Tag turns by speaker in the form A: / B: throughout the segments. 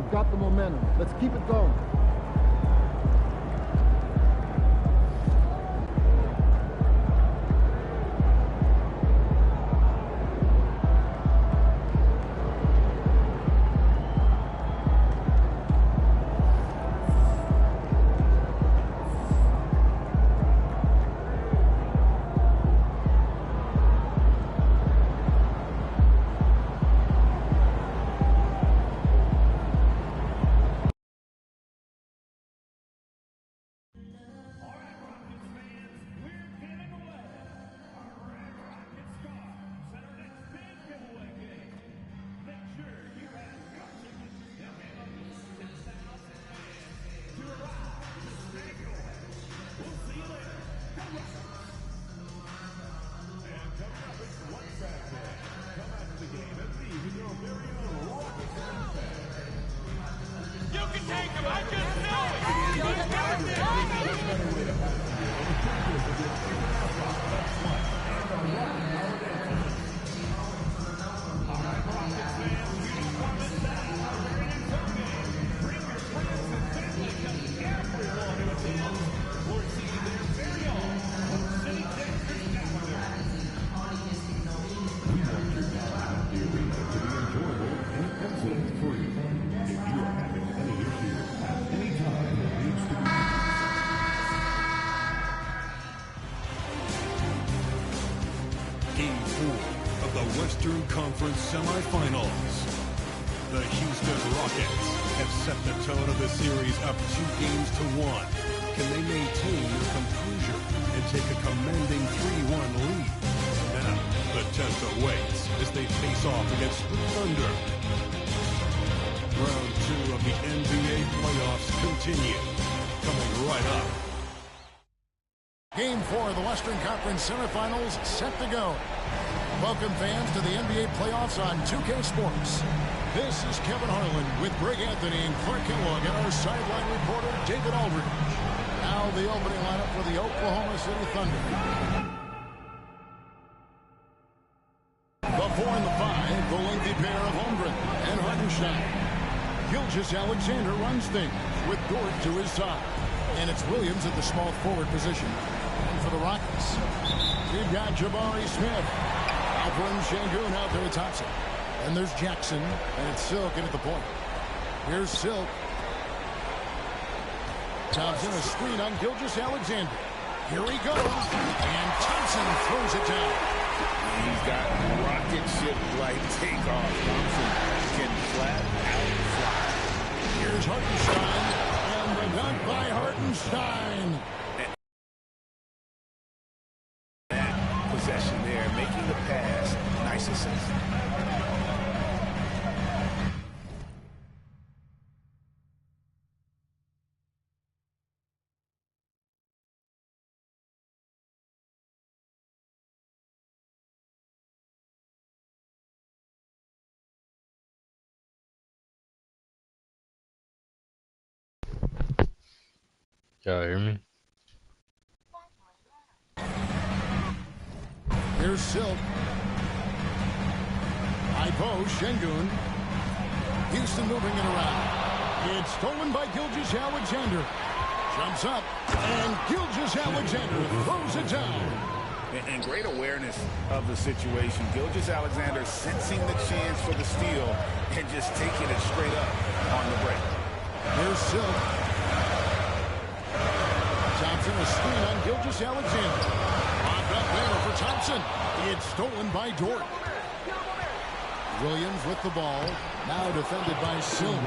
A: We've got the momentum. Let's keep it going.
B: Western Conference semifinals. The Houston Rockets have set the tone of the series up 2-1. Can they maintain their composure and take a commanding 3-1 lead? Now, the test awaits as they face off against the Thunder. Round 2 of the NBA playoffs continue. Coming right up.
C: Game 4 of the Western Conference semifinals set to go. Welcome, fans, to the NBA playoffs on 2K Sports. This is Kevin Harlan with Greg Anthony and Clark Kellogg and our sideline reporter, David Aldridge. Now the opening lineup for the Oklahoma City Thunder. The 4 and the 5, the lengthy pair of Holmgren and Hartenstein. Gilgeous-Alexander runs things with Dort to his side. And it's Williams at the small forward position. And for the Rockets, we've got Jabari Smith. Alperen Şengün out there with Thompson. And there's Jackson, and it's Silk in at the point. Here's Silk. Thompson, a screen on Gilgeous-Alexander. Here he goes, and Thompson throws it down.
D: He's got rocket ship-like takeoff. Thompson can flat out fly.
C: Here's Hartenstein, and the dunk by Hartenstein.
D: Possession there, making the pass. Nice assist.
E: Y'all hear me?
C: Here's Silk. High post, Şengün. Houston moving it around. It's stolen by Gilgeous-Alexander. Jumps up, and Gilgeous-Alexander throws it down.
D: And great awareness of the situation. Gilgeous-Alexander sensing the chance for the steal and just taking it straight up on the break.
C: Here's Silk. Thompson, a screen on Gilgeous-Alexander. Locked up there for Thompson. It's stolen by Dort. Williams with the ball. Now defended by Silk.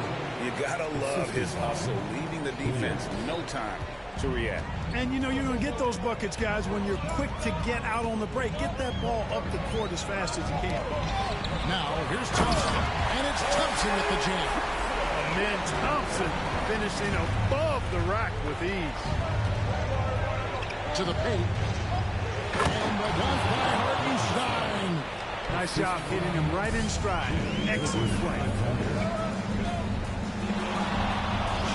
D: You gotta love his hustle, leaving the defense no time to react.
F: And you know you're going to get those buckets, guys, when you're quick to get out on the break. Get that ball up the court as fast as you can.
C: Now here's Thompson, and it's Thompson with the jam.
F: And then Thompson finishing above the rack with ease.
C: To the paint. And the dunk by Hartenstein.
F: Nice job hitting him right in stride. Excellent play.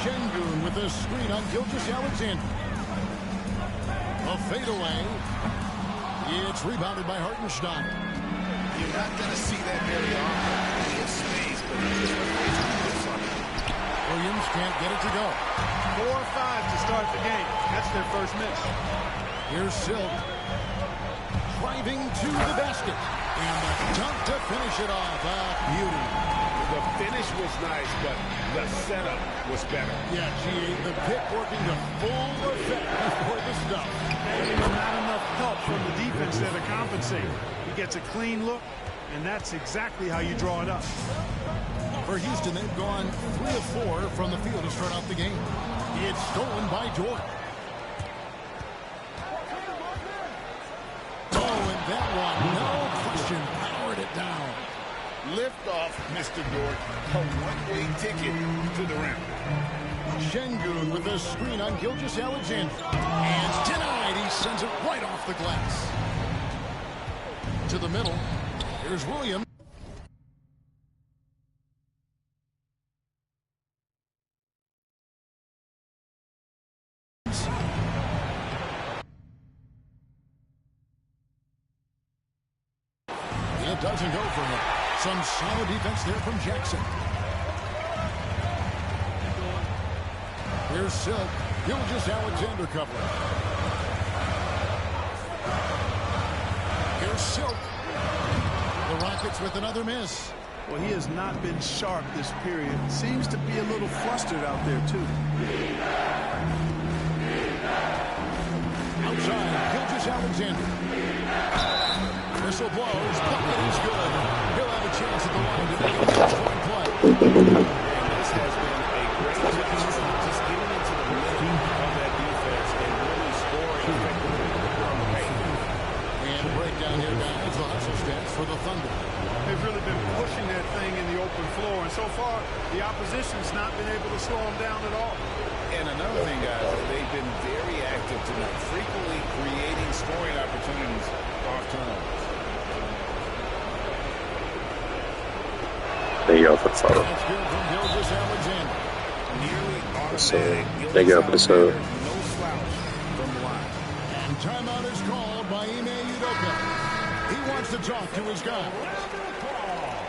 C: Şengün with a screen on Gilgeous-Alexander. A fadeaway. It's rebounded by Hartenstein.
D: You're not going to see that very often. He has space, but he just refuses to miss on it.
C: Williams can't get it to go.
F: 4 or 5 to start the game. That's their first miss.
C: Here's Silk. Driving to the basket. And the dunk to finish it off. Beauty.
D: The finish was nice, but the setup was better.
C: Yeah, G.A., the pick working to full effect before the stuff.
F: And not enough help from the defense there to compensate. He gets a clean look, and that's exactly how you draw it up.
C: For Houston, they've gone 3 of 4 from the field to start off the game. It's stolen by Dort. Oh, and that one, no question, powered it down.
D: Lift off, Mr. Dort. A one-way ticket to the rim.
C: Şengün with a screen on Gilgeous-Alexander. And denied. He sends it right off the glass. To the middle. Here's Williams. It doesn't go for him. Some solid defense there from Jackson. Here's Silk. Gilgeous-Alexander covering. Here's Silk. The Rockets with another miss.
F: Well, he has not been sharp this period. Seems to be a little flustered out there, too.
C: Outside, Gilgeous-Alexander. Whistle blows. Bucket is good. He'll have a chance at the line to make a point play.
D: This has been a great chance just getting into the middle of that defense and really scoring effectively on the paint.
C: And a breakdown here, guys. The hustle stance for the Thunder.
F: They've really been pushing that thing in the open floor, and so far, the opposition's not been able to slow them down at all.
D: And another thing, guys, they've been very active tonight, frequently creating scoring opportunities off turnovers.
E: There you go for the photo.
C: That's good from Gilgeous-Alexander.
D: Nearly
E: So,
D: automatic.
E: there you go for the photo.
D: No slouch from the line.
C: And timeout is called by Ime Udoka. He wants to talk to his guy.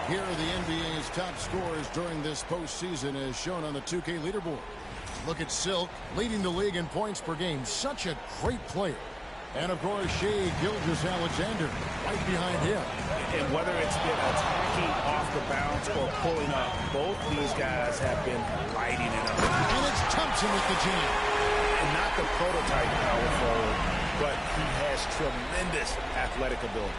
C: Here are the NBA's top scorers during this postseason as shown on the 2K leaderboard. Look at Silk leading the league in points per game. Such a great player. And, of course, Shai Gilgeous-Alexander right behind him.
D: And whether it's been attacking off the bounce or pulling up, both these guys have been lighting it up.
C: And it's Thompson with the jam.
D: And not the prototype power forward, but he has tremendous athletic ability.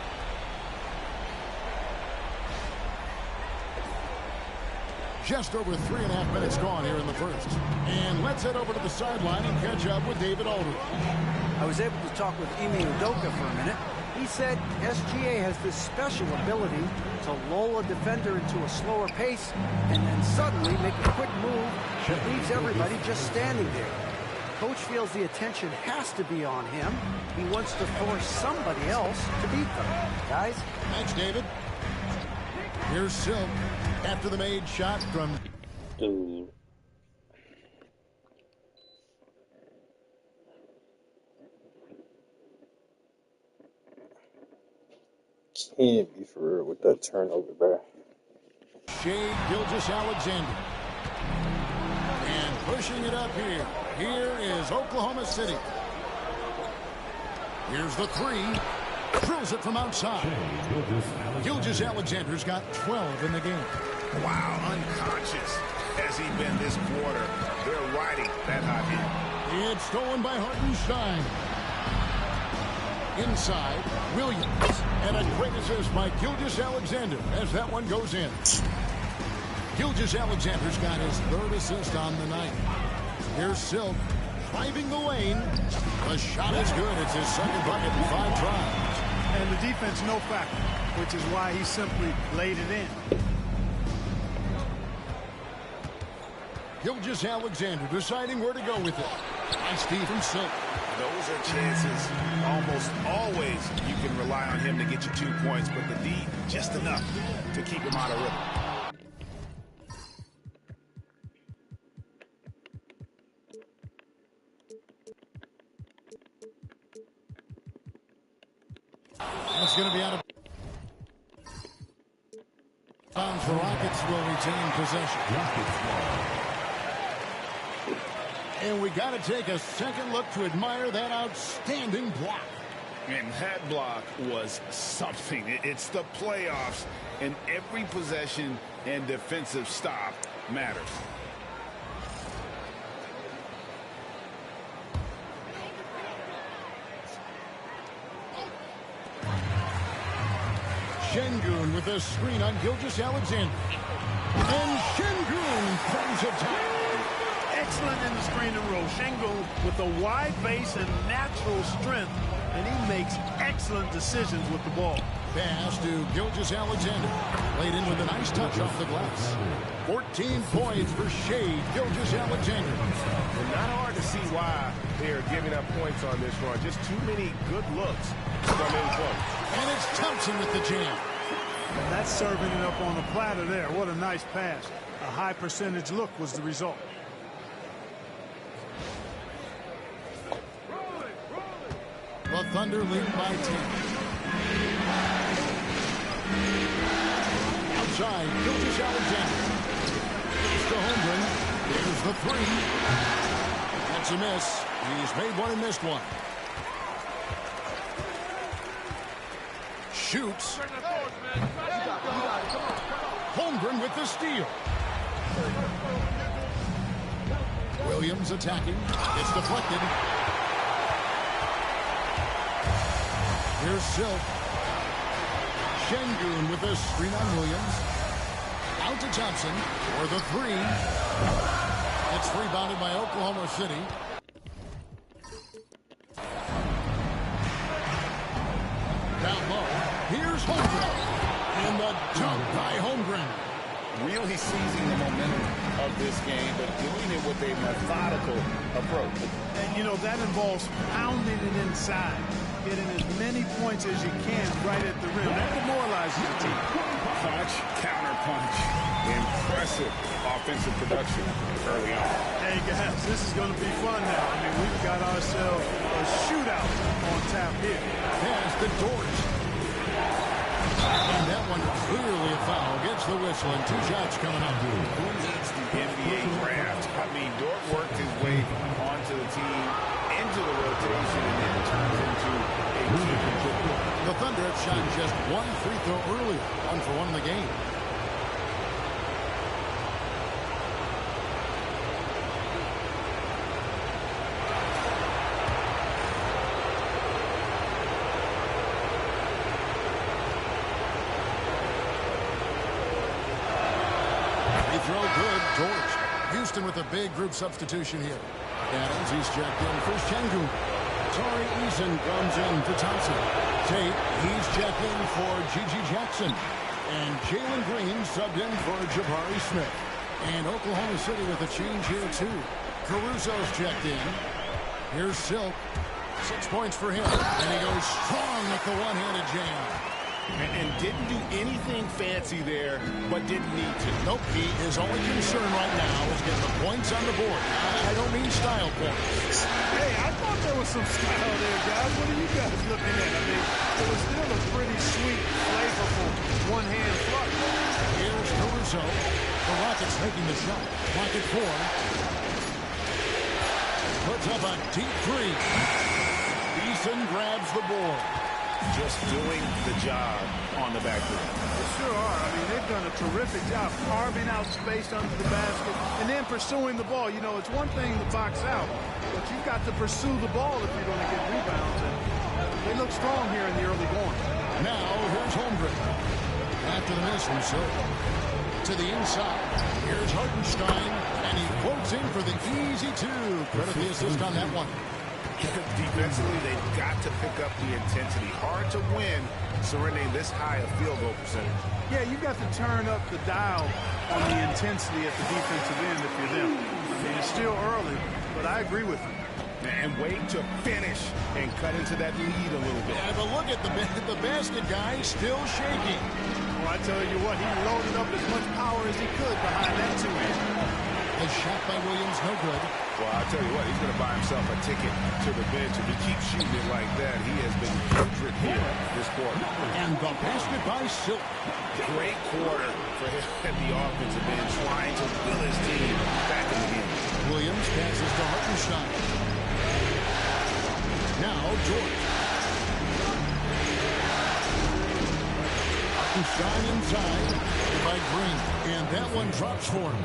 C: Just over 3.5 minutes gone here in the first. And let's head over to the sideline and catch up with David Aldridge.
G: I was able to talk with Ime Udoka for a minute. He said SGA has this special ability to lull a defender into a slower pace and then suddenly make a quick move that leaves everybody just standing there. Coach feels the attention has to be on him. He wants to force somebody else to beat them. Guys?
C: Thanks, David. Here's Silk after the made shot from...
E: Dude. Can't be for real with that turnover, bro.
C: Shai Gilgeous-Alexander. And pushing it up here. Here is Oklahoma City. Here's the three. Drills it from outside. Gilgeous-Alexander's got 12 in the game.
D: Wow, unconscious has he been this quarter. They're riding that hot heat.
C: It's stolen by Hartenstein. Inside, Williams. And a great assist by Gilgeous-Alexander as that one goes in. Gilgeous-Alexander's got his third assist on the night. Here's Silk driving the lane. The shot is good. It's his second bucket in 5 tries.
F: And the defense no factor, which is why he simply laid it in.
C: Gilgeous-Alexander deciding where to go with it. Nice D from Silk.
D: Those are chances. Almost always you can rely on him to get you 2 points, but the D just enough to keep him out of rhythm.
C: That's going to be out of bounds. The Rockets will retain possession. And we got to take a second look to admire that outstanding block.
D: And that block was something. It's the playoffs, and every possession and defensive stop matters.
C: Şengün with a screen on Gilgeous-Alexander. And Şengün plays it down.
F: Excellent in the screen and roll. Şengün with a wide base and natural strength, and he makes excellent decisions with the ball.
C: Pass to Gilgeous-Alexander. Played in with a nice touch off the glass. 14 points for Shea Gilgeous-Alexander.
H: Not hard to see why they are giving up points on this run. Just too many good looks from in close.
C: And it's Thompson with the jam.
F: And that's serving it up on the platter there. What a nice pass. A high percentage look was the result.
C: The Thunder lead by 10. Outside, Gilgeous-Alexander. It's to Holmgren. Here's the three. That's a miss. He's made one and missed one. Shoots. Holmgren with the steal. Williams attacking. It's deflected. Here's Silk. Şengün with a screen on Williams. Out to Thompson for the three. It's rebounded by Oklahoma City. Down low. Here's Holmgren. And the dunk by Holmgren.
D: Really seizing the momentum of this game, but doing it with a methodical approach.
F: And, you know, that involves pounding it inside, getting as many points as you can right at the rim. That demoralizes the team.
D: Punch, counter punch. Impressive offensive production early on.
F: Hey, guys, this is going to be fun now. I mean, we've got ourselves a shootout on tap here.
C: Pass the Dort. And that one clearly a foul. Gets the whistle, and two shots coming up.
D: Who needs the NBA draft? I mean, Dort worked his way onto the team, into the rotation, and then turns into a key contributor.
C: The Thunder have shot just one free throw earlier. 1 for 1 in the game. Throw good. Dort. Houston with a big group substitution here. Adams, he's checked in for Şengün. Tari Eason comes in for Thompson. Tate, he's checked in for Gigi Jackson. And Jalen Green subbed in for Jabari Smith. And Oklahoma City with a change here too. Caruso's checked in. Here's Silk. 6 points for him. And he goes strong with the one-handed jam.
H: And didn't do anything fancy there, but didn't need to.
C: Nope, his only concern right now is getting the points on the board. I don't mean style points.
F: Hey, I thought there was some style there, guys. What are you guys looking at? I mean, it was still a pretty sweet, flavorful one-hand flush.
C: Here's Caruso. The Rockets making the shot. Clock at 4. Puts up a deep three. Eason grabs the board.
D: Just doing the job on the back end.
F: They sure are. I mean, they've done a terrific job carving out space under the basket and then pursuing the ball. You know, it's one thing to box out, but you've got to pursue the ball if you're going to get rebounds. And they look strong here in the early going.
C: Now, here's Holmgren. After the miss from Silk. To the inside. Here's Hartenstein, and he quotes in for the easy two. Credit the assist on that one.
D: Defensively, they've got to pick up the intensity. Hard to win surrendering this high a field goal percentage.
F: Yeah, you've got to turn up the dial on the intensity at the defensive end if you're them. I mean, it's still early, but I agree with you.
D: And wait to finish and cut into that lead a little bit.
C: Yeah, but look at the basket guy still shaking.
F: Well, I tell you what, he loaded up as much power as he could behind that two-hand.
C: The shot by Williams, no good.
D: Well, I'll tell you what, he's going to buy himself a ticket to the bench. If he keeps shooting it like that, he has been putrid here this quarter.
C: And the basket by Silk.
D: Great quarter for him at the offensive end, trying to will his team back in the game.
C: Williams passes to Hartenstein. Now George. Hartenstein inside by Green. And that one drops for him.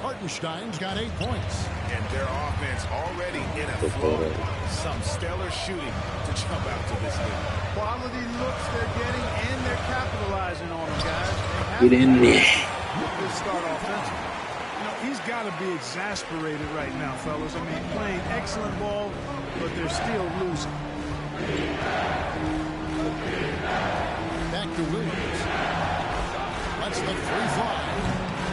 C: Hartenstein's got 8 points.
D: And their offense already in a flow. Some stellar shooting to jump out to this game.
F: Quality looks they're getting, and they're capitalizing on them, guys.
E: Get in there.
F: Good start offensively. You know, he's got to be exasperated right now, fellas. I mean, playing excellent ball, but they're still losing.
C: Back to Williams. That's the free fly.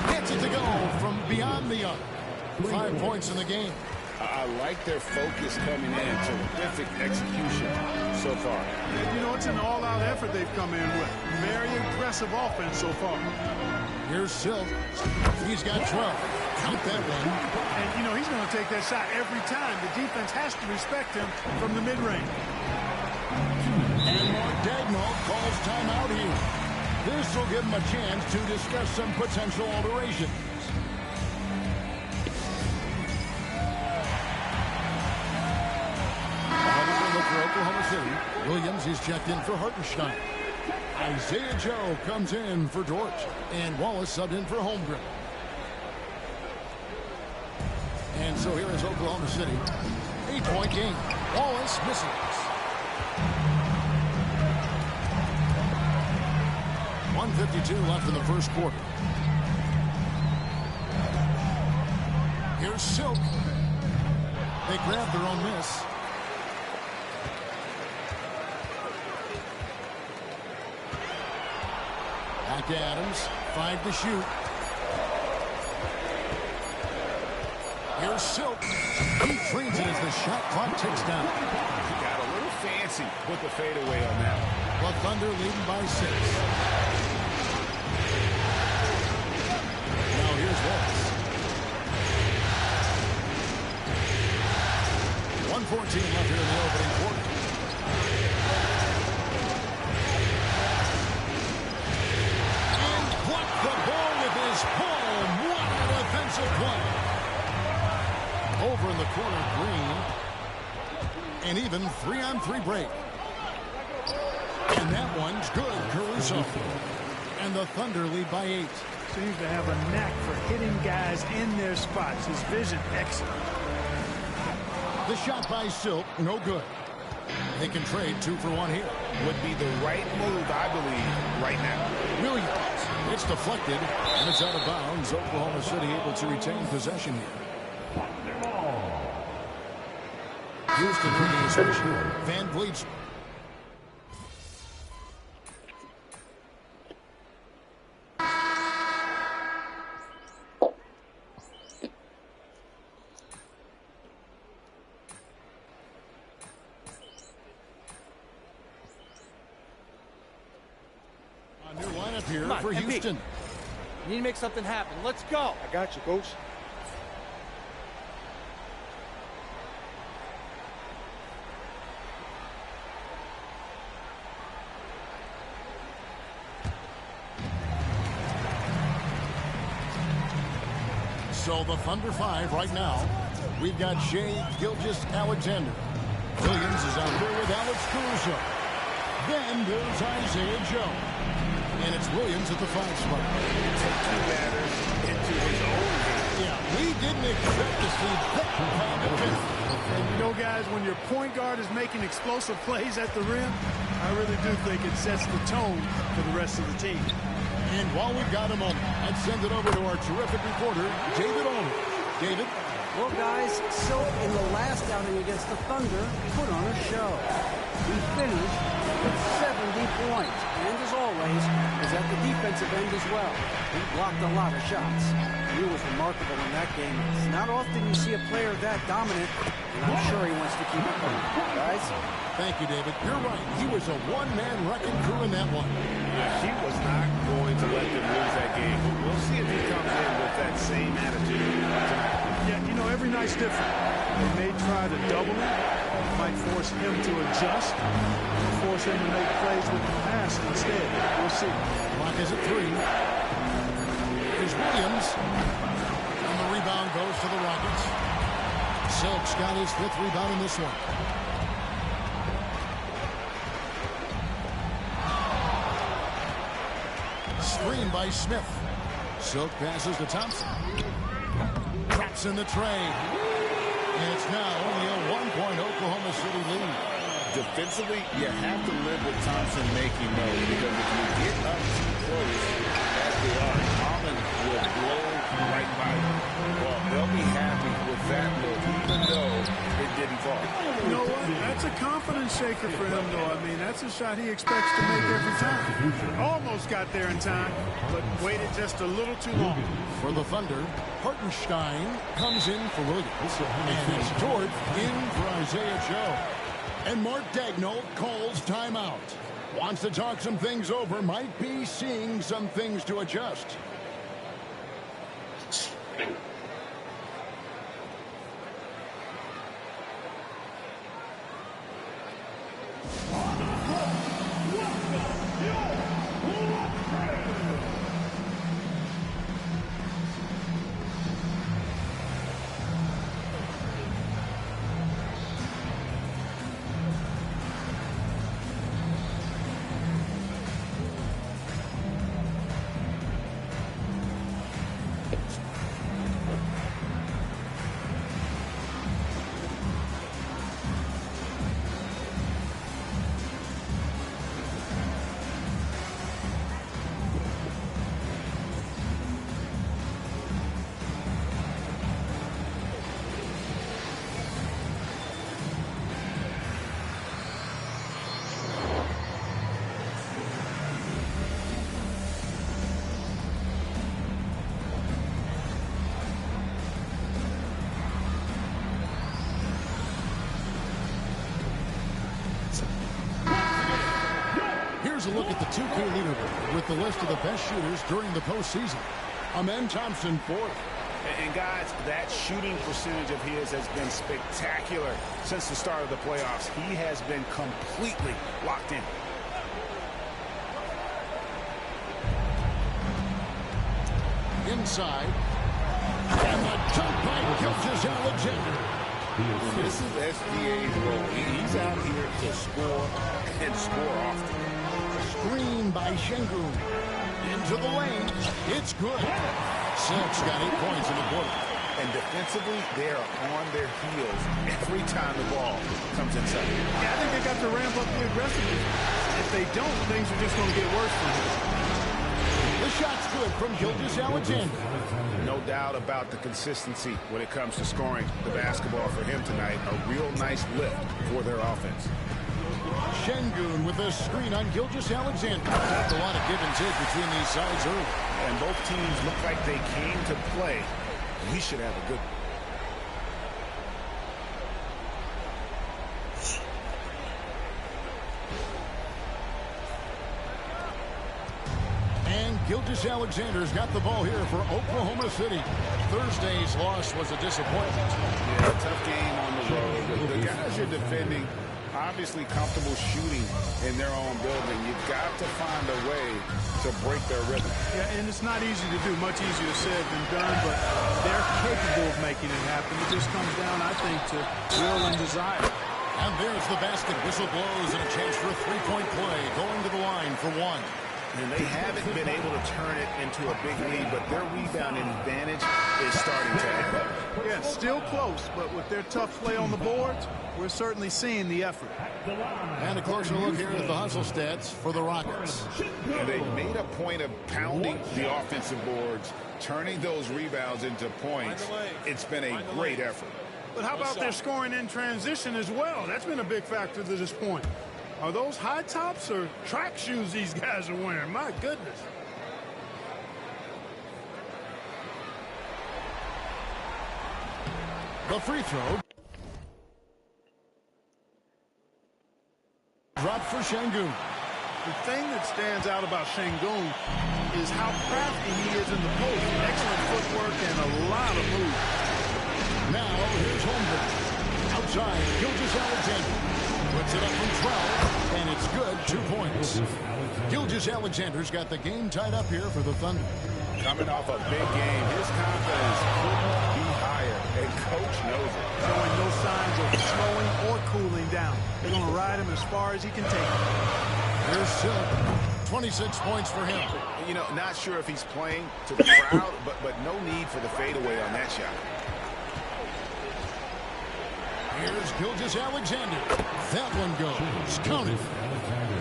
C: Gets it to go from beyond the arc. 5 points in the game.
D: I like their focus coming in. Terrific execution so far.
F: You know, it's an all-out effort they've come in with. Very aggressive offense so far.
C: Here's Silk. He's got 12. Count that one.
F: And, you know, he's going to take that shot every time. The defense has to respect him from the mid-range.
C: And Mark Dagnall calls timeout here. This will give him a chance to discuss some potential alterations. For Oklahoma City, Williams is checked in for Hartenstein. Isaiah Joe comes in for Dort. And Wallace subbed in for Holmgren. And so here is Oklahoma City. 8-point game. Wallace misses. 1:52 left in the first quarter. Here's Silk. They grab their own miss. Back to Adams. 5 to shoot. Here's Silk. He trains it as the shot clock ticks down.
D: He got a little fancy with the fadeaway on that.
C: The Thunder leading by 6. Now here's Wallace. 1:14 left here in the opening quarter. And blocked the ball with his palm. What a defensive play. Over in the corner, Green. And even 3-on-3 break. And that one's good, Caruso. And the Thunder lead by 8.
F: Seems to have a knack for hitting guys in their spots. His vision, excellent.
C: The shot by Silk, no good. They can trade 2 for 1 here.
D: Would be the right move, I believe, right now.
C: Williams. It's deflected, and it's out of bounds. Oklahoma City able to retain possession here. Houston leading his first. Van Vliet. A new lineup here for Houston.
G: You need to make something happen. Let's go.
A: I got you, Coach.
C: So the Thunder 5 right now. We've got Shea Gilgeous-Alexander. Williams is out there with Alex Caruso. Then there's Isaiah Joe. And it's Williams at the 5 spot.
D: Taking matters into his own hands.
C: Yeah, we didn't expect to see that kind of finish.
F: And you know, guys, when your point guard is making explosive plays at the rim, I really do think it sets the tone for the rest of the team.
C: And while we've got a moment, let's send it over to our terrific reporter, David Olney. David?
G: Well, guys, Silk in the last outing against the Thunder put on a show. He finished with 70 points. And as always, was at the defensive end as well. He blocked a lot of shots. He was remarkable in that game. It's not often you see a player that dominant, and I'm sure he wants to keep it going. Guys?
C: Thank you, David. You're right. He was a one-man wrecking crew in that one.
D: He was not going to let them lose that game. We'll see if he comes in with that same attitude tonight.
F: nice difference. They may try to double him. Might force him to adjust. Or force him to make plays with the pass instead. We'll see.
C: Clock is at 3. Here's Williams. And the rebound goes to the Rockets. Silk's got his 5th rebound in this one. Screen by Smith. Silk passes to Thompson. Traps in the tray. And it's now only a 1-point Oklahoma City lead.
D: Defensively, you have to live with Thompson making those, because if you get up too close, as they are, Holland will blow right by them. Well, they'll be happy with that look, even though it didn't fall.
F: You know what? That's a confidence shaker for him, though. I mean, that's a shot he expects to make every time. Almost got there in time, but waited just a little too long.
C: For the Thunder, Hartenstein comes in for Williams. And it's Dort in for Isaiah Joe. And Mark Dagnall calls timeout. Wants to talk some things over. Might be seeing some things to adjust. Here's a look at the 2K leaderboard with the list of the best shooters during the postseason. Amen Thompson 4th.
D: And guys, that shooting percentage of his has been spectacular since the start of the playoffs. He has been completely locked in.
C: Inside. And the jump by Gilgeous-Alexander.
D: This is SGA's role. He's out here to score and score often.
C: Screen by Şengün. Into the lane. It's good. Silk's got 8 points in the quarter.
D: And defensively, they are on their heels every time the ball comes inside.
F: Yeah, I think they got to ramp up the aggressiveness. If they don't, things are just going to get worse for them.
C: The shot's good from Gilgeous-Alexander.
D: No doubt about the consistency when it comes to scoring the basketball for him tonight. A real nice lift for their offense.
C: Şengün with a screen on Gilgeous-Alexander. A lot of give and take between these sides early.
D: And both teams look like they came to play. We should have a good one.
C: And Gilgeous-Alexander's got the ball here for Oklahoma City. Thursday's loss was a disappointment.
D: Yeah, tough game on the road. The guys you're defending, obviously comfortable shooting in their own building. You've got to find a way to break their rhythm.
F: Yeah, and it's not easy to do. Much easier said than done, but they're capable of making it happen. It just comes down, I think, to will and desire.
C: And there's the basket. Whistle blows and a chance for a three-point play. Going to the line for one.
D: And they haven't been able to turn it into a big lead, but their rebounding advantage is starting to add up.
F: Yeah, still close, but with their tough play on the boards, we're certainly seeing the effort.
C: And a closer look here at the hustle stats for the Rockets.
D: And they made a point of pounding the offensive boards, turning those rebounds into points. It's been a great effort.
F: But how about their scoring in transition as well? That's been a big factor to this point. Are those high tops or track shoes these guys are wearing? My goodness.
C: The free throw. Drop for Şengün.
F: The thing that stands out about Şengün is how crafty he is in the post. Excellent footwork and a lot of moves.
C: Now here's Holmgren. Outside, Gilgeous-Alexander. Puts it up from 12, and it's good. 2 points. Gilgeous-Alexander's got the game tied up here for the Thunder.
D: Coming off a big game, his confidence couldn't be higher, and Coach knows it.
F: Showing no signs of slowing or cooling down. They're going to ride him as far as he can take him.
C: Here's Silk. 26 points for him.
H: You know, not sure if he's playing to the crowd, but no need for the fadeaway on that shot.
C: Here's Gilgeous-Alexander. That one goes. Counted.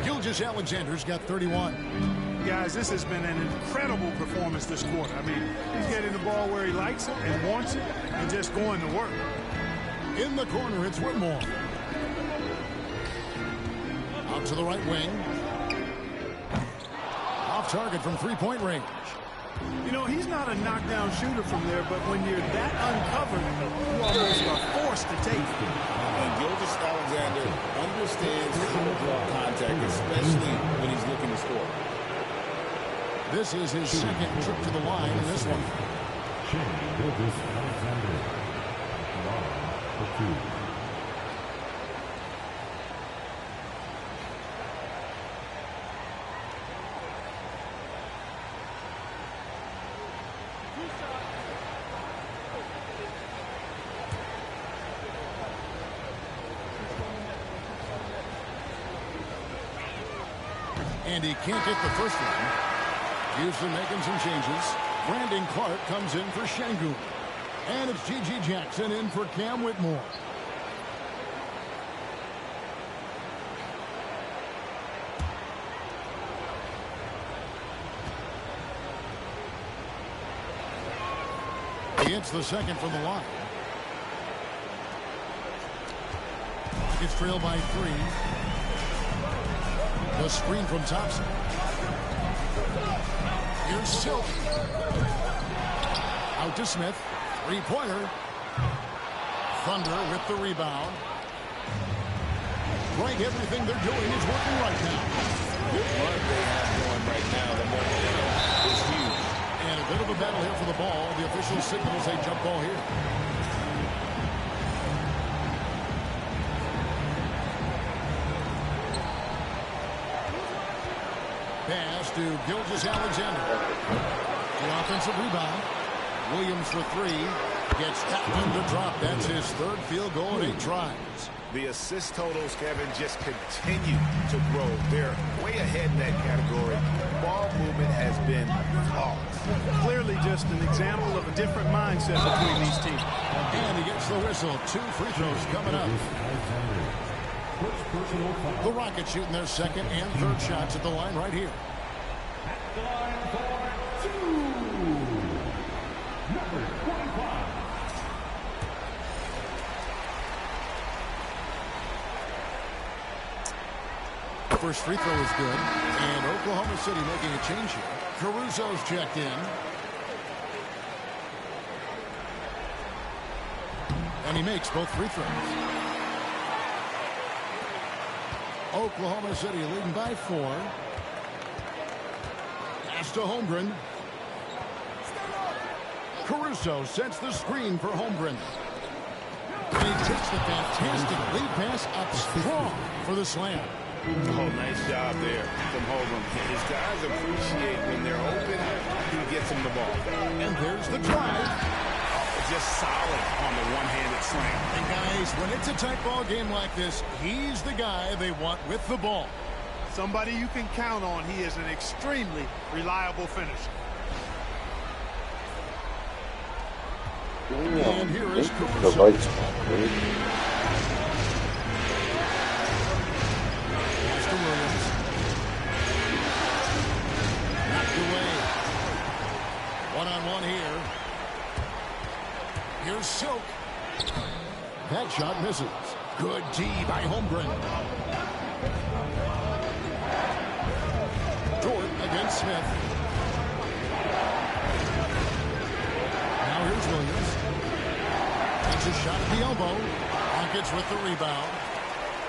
C: Gilgeous-Alexander's got 31.
F: Guys, this has been an incredible performance this quarter. I mean, he's getting the ball where he likes it and wants it and just going to work.
C: In the corner, it's Whitmore. Out to the right wing. Off target from three-point range.
F: You know, he's not a knockdown shooter from there, but when you're that uncovered, you almost are forced to take it.
D: And Gilgeous-Alexander understands how to draw contact, especially when he's looking to score.
C: This is his second trip to the line in this one. And he can't get the first one. Houston making some changes. Brandon Clark comes in for Şengün. And it's G.G. Jackson in for Cam Whitmore. He hits the second from the line. It's trailed by 3. The screen from Thompson. Here's Silk. Out to Smith. Three-pointer. Thunder with the rebound. Right, everything they're doing is working right now.
D: Good run they have going right now. The momentum is huge.
C: And a bit of a battle here for the ball. The official signals a jump ball here. Pass to Gilgeous-Alexander. The offensive rebound. Williams for 3. Gets tapped in the drop. That's his third field goal in 8 tries.
H: The assist totals, Kevin, just continue to grow. They're way ahead in that category. Ball movement has been flawless. Clearly just an example of a different mindset between these teams.
C: And he gets the whistle. 2 free throws coming up. The Rockets shooting their second and third shots at the line right here.
I: At the line for 2. Number 25.
C: First free throw is good. And Oklahoma City making a change here. Caruso's checked in. And he makes both free throws. Oklahoma City leading by 4. Pass to Holmgren. Caruso sets the screen for Holmgren. And he takes the fantastic lead pass up strong for the slam.
D: Oh, nice job there from Holmgren. His guys appreciate when they're open, he gets them the ball.
C: And there's the drive.
D: Just solid on the one-handed slam.
C: And guys, when it's a tight ball game like this, he's the guy they want with the ball.
F: Somebody you can count on. He is an extremely reliable finisher.
C: And here is
E: the
C: Caruso.
E: right spot, right?
C: Pass to Williams. Knocked away. One-on-one here. Here's Silk. That shot misses. Good D by Holmgren. Dort against Smith. Now here's Williams. Takes a shot at the elbow. Rockets with the rebound.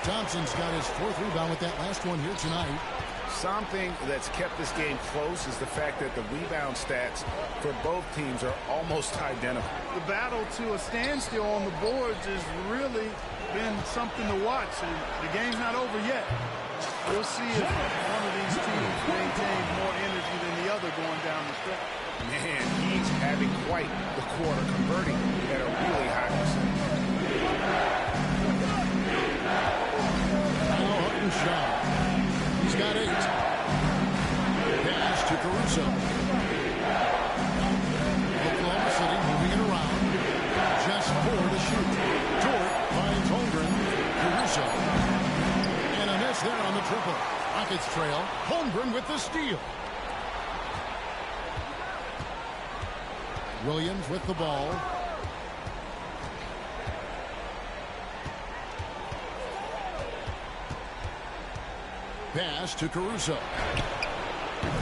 C: Thompson's got his 4th rebound with that last one here tonight.
H: Something that's kept this game close is the fact that the rebound stats for both teams are almost identical.
F: The battle to a standstill on the boards has really been something to watch. And the game's not over yet. We'll see if one of these teams maintains more energy than the other going down the stretch.
H: Man, he's having quite the quarter, converting at a really high percentage.
C: Now Hartenstein. He's got 8. Pass to Caruso. Oklahoma City moving it around. Just 4 to shoot. Dort finds Holmgren. Caruso. And a miss there on the triple. Rockets trail. Holmgren with the steal. Williams with the ball. Pass to Caruso.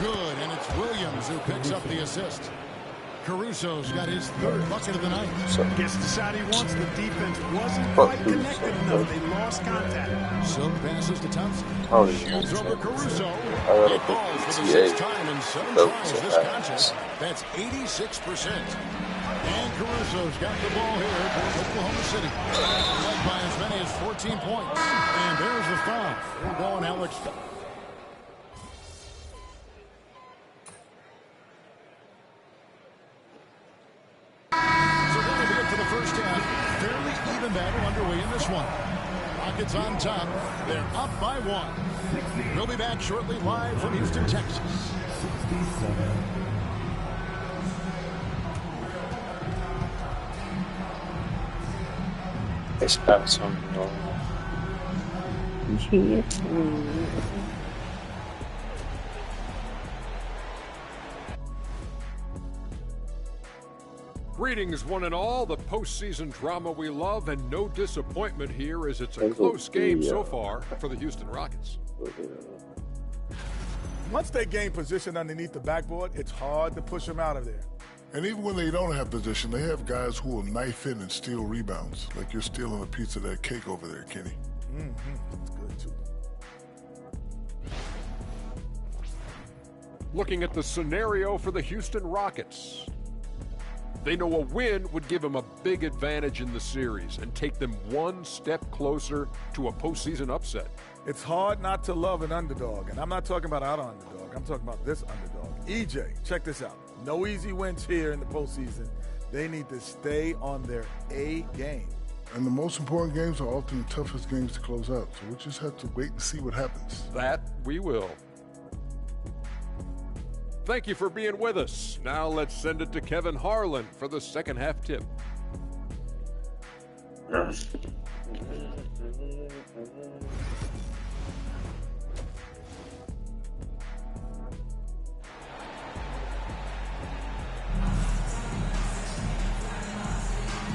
C: Good, and it's Williams who picks up the assist. Caruso's got his 3rd bucket of the night.
F: Gets the shot he wants. The defense wasn't quite connected enough. They lost contact.
C: Silk passes to Thompson. Shoots over Caruso.
E: I
C: It falls for the 6th time in 7 tries this contest. That's 86%. And Caruso's got the ball here for Oklahoma City. Led by as many as 14 points. And there's the foul. We're going Alex. So that'll be it for the first half. Fairly even battle underway in this one. Rockets on top. They're up by 1. We'll be back shortly live from Houston, Texas.
E: It's pass on.
J: Greetings, one and all. The postseason drama we love, and no disappointment here as it's a close game so far for the Houston Rockets.
K: Once they gain position underneath the backboard, it's hard to push them out of there.
L: And even when they don't have position, they have guys who will knife in and steal rebounds. Like you're stealing a piece of that cake over there, Kenny.
K: That's good, too.
J: Looking at the scenario for the Houston Rockets. They know a win would give them a big advantage in the series and take them one step closer to a postseason upset.
K: It's hard not to love an underdog, and I'm not talking about our underdog. I'm talking about this underdog. EJ, check this out. No easy wins here in the postseason. They need to stay on their A game.
L: And the most important games are often the toughest games to close out. So we just have to wait and see what happens.
J: That we will. Thank you for being with us. Now let's send it to Kevin Harlan for the second half tip.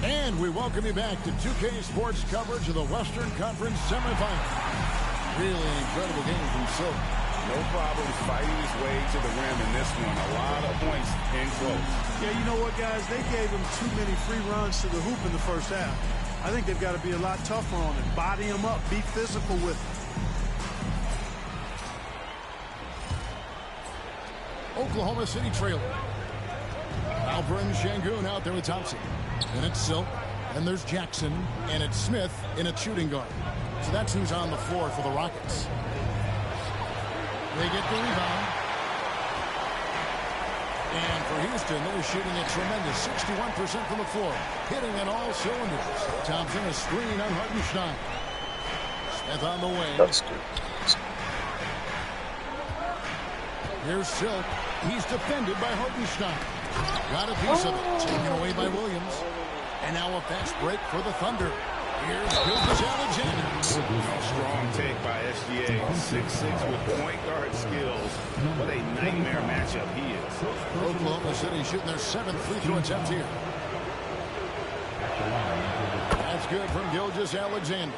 C: And we welcome you back to 2K Sports coverage of the Western Conference semifinal. Really incredible game from Silk.
D: No problems fighting his way to the rim in this one. A lot of points in close.
F: Yeah, you know what, guys? They gave him too many free runs to the hoop in the first half. I think they've got to be a lot tougher on him. Body him up. Be physical with him.
C: Oklahoma City trailing. Alper and Şengün out there with Thompson. And it's Silk. And there's Jackson. And it's Smith in a shooting guard. So that's who's on the floor for the Rockets. They get the rebound. And for Houston, they're shooting a tremendous 61% from the floor. Hitting on all cylinders. Thompson a screen on Hartenstein. Smith on the wing.
E: That's good.
C: Here's Silk. He's defended by Hartenstein. Got a piece of it. Taken away by Williams. And now a fast break for the Thunder. Here's Alexander.
D: Strong take by SGA. 6'6" with point guard skills. What a nightmare matchup he is.
C: Oklahoma City shooting their 7th free throw attempt here. That's good from Alexander.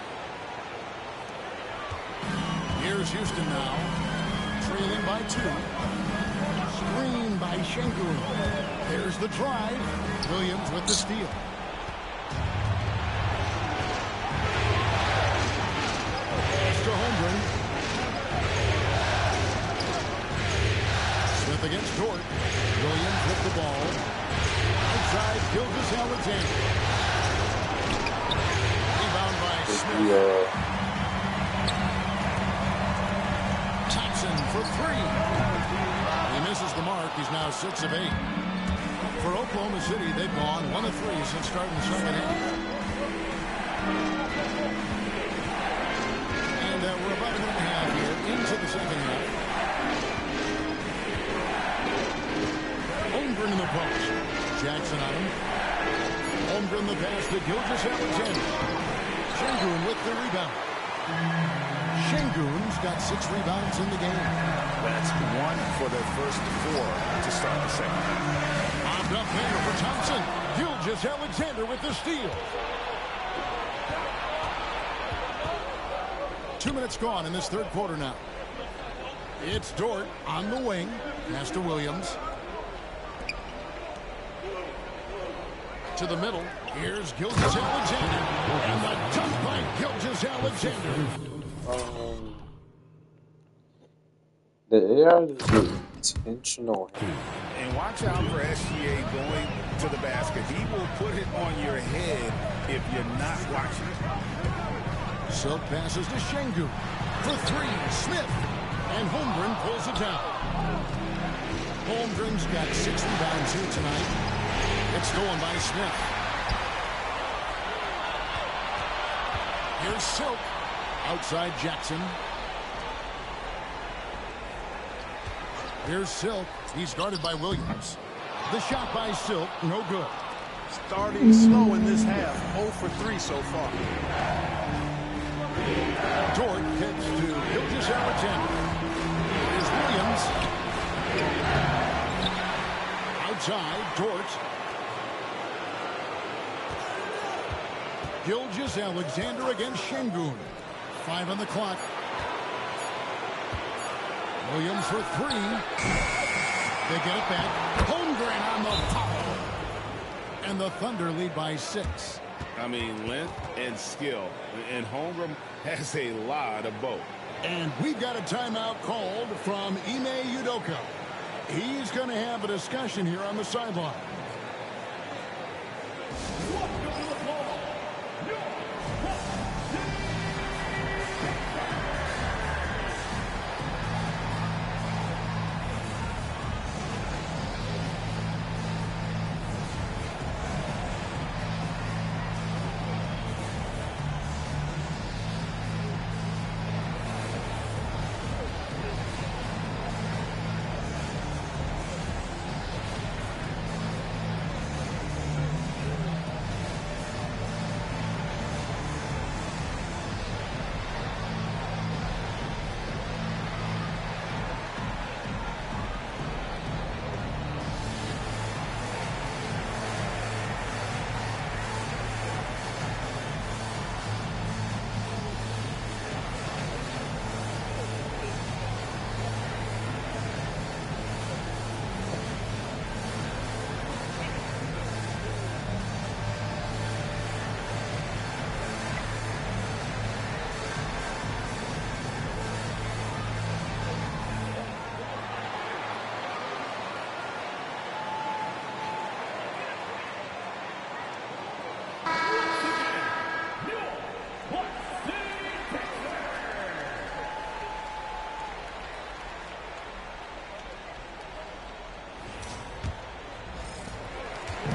C: Here's Houston now. Trailing by 2. Screen by Şengün. There's the drive. Williams with the steal. It's Dort. Williams with the ball. Outside, Gilgeous-Alexander. Rebound by Smith. Thompson for three. He misses the mark. He's now 6 of 8. For Oklahoma City, they've gone 1 of 3 since starting the second half. And we're about a minute and a half here into the second half. Holmgren in the post. Jackson on him. Holmgren the pass to Gilgeous-Alexander. Şengün with the rebound. Şengün's got 6 rebounds in the game.
H: That's 1 for their first 4 to start the second half.
C: Bobbed up there for Thompson. Gilgeous-Alexander with the steal. 2 minutes gone in this third quarter now. It's Dort on the wing. Pass to Williams. To the middle. Here's Gilgeous-Alexander. And the dunk by Gilgeous-Alexander.
E: The AR is intentional.
H: And watch out for SGA going to the basket. He will put it on your head if you're not watching.
C: Silk passes to Şengün. For 3, Smith. And Holmgren pulls it down. Holmgren's got 6 rebounds here tonight. It's stolen by Smith. Here's Silk. Outside Jackson. Here's Silk. He's guarded by Williams. The shot by Silk, no good.
F: Starting slow in this half. 0 for 3 so far.
C: Dort gets to Gilgeous-Alexander. Here's Williams. Outside, Dort. Gilgeous-Alexander against Şengün. 5 on the clock. Williams for 3. They get it back. Holmgren on the foul. And the Thunder lead by 6.
H: I mean, length and skill. And Holmgren has a lot of both.
C: And we've got a timeout called from Ime Udoka. He's going to have a discussion here on the sideline.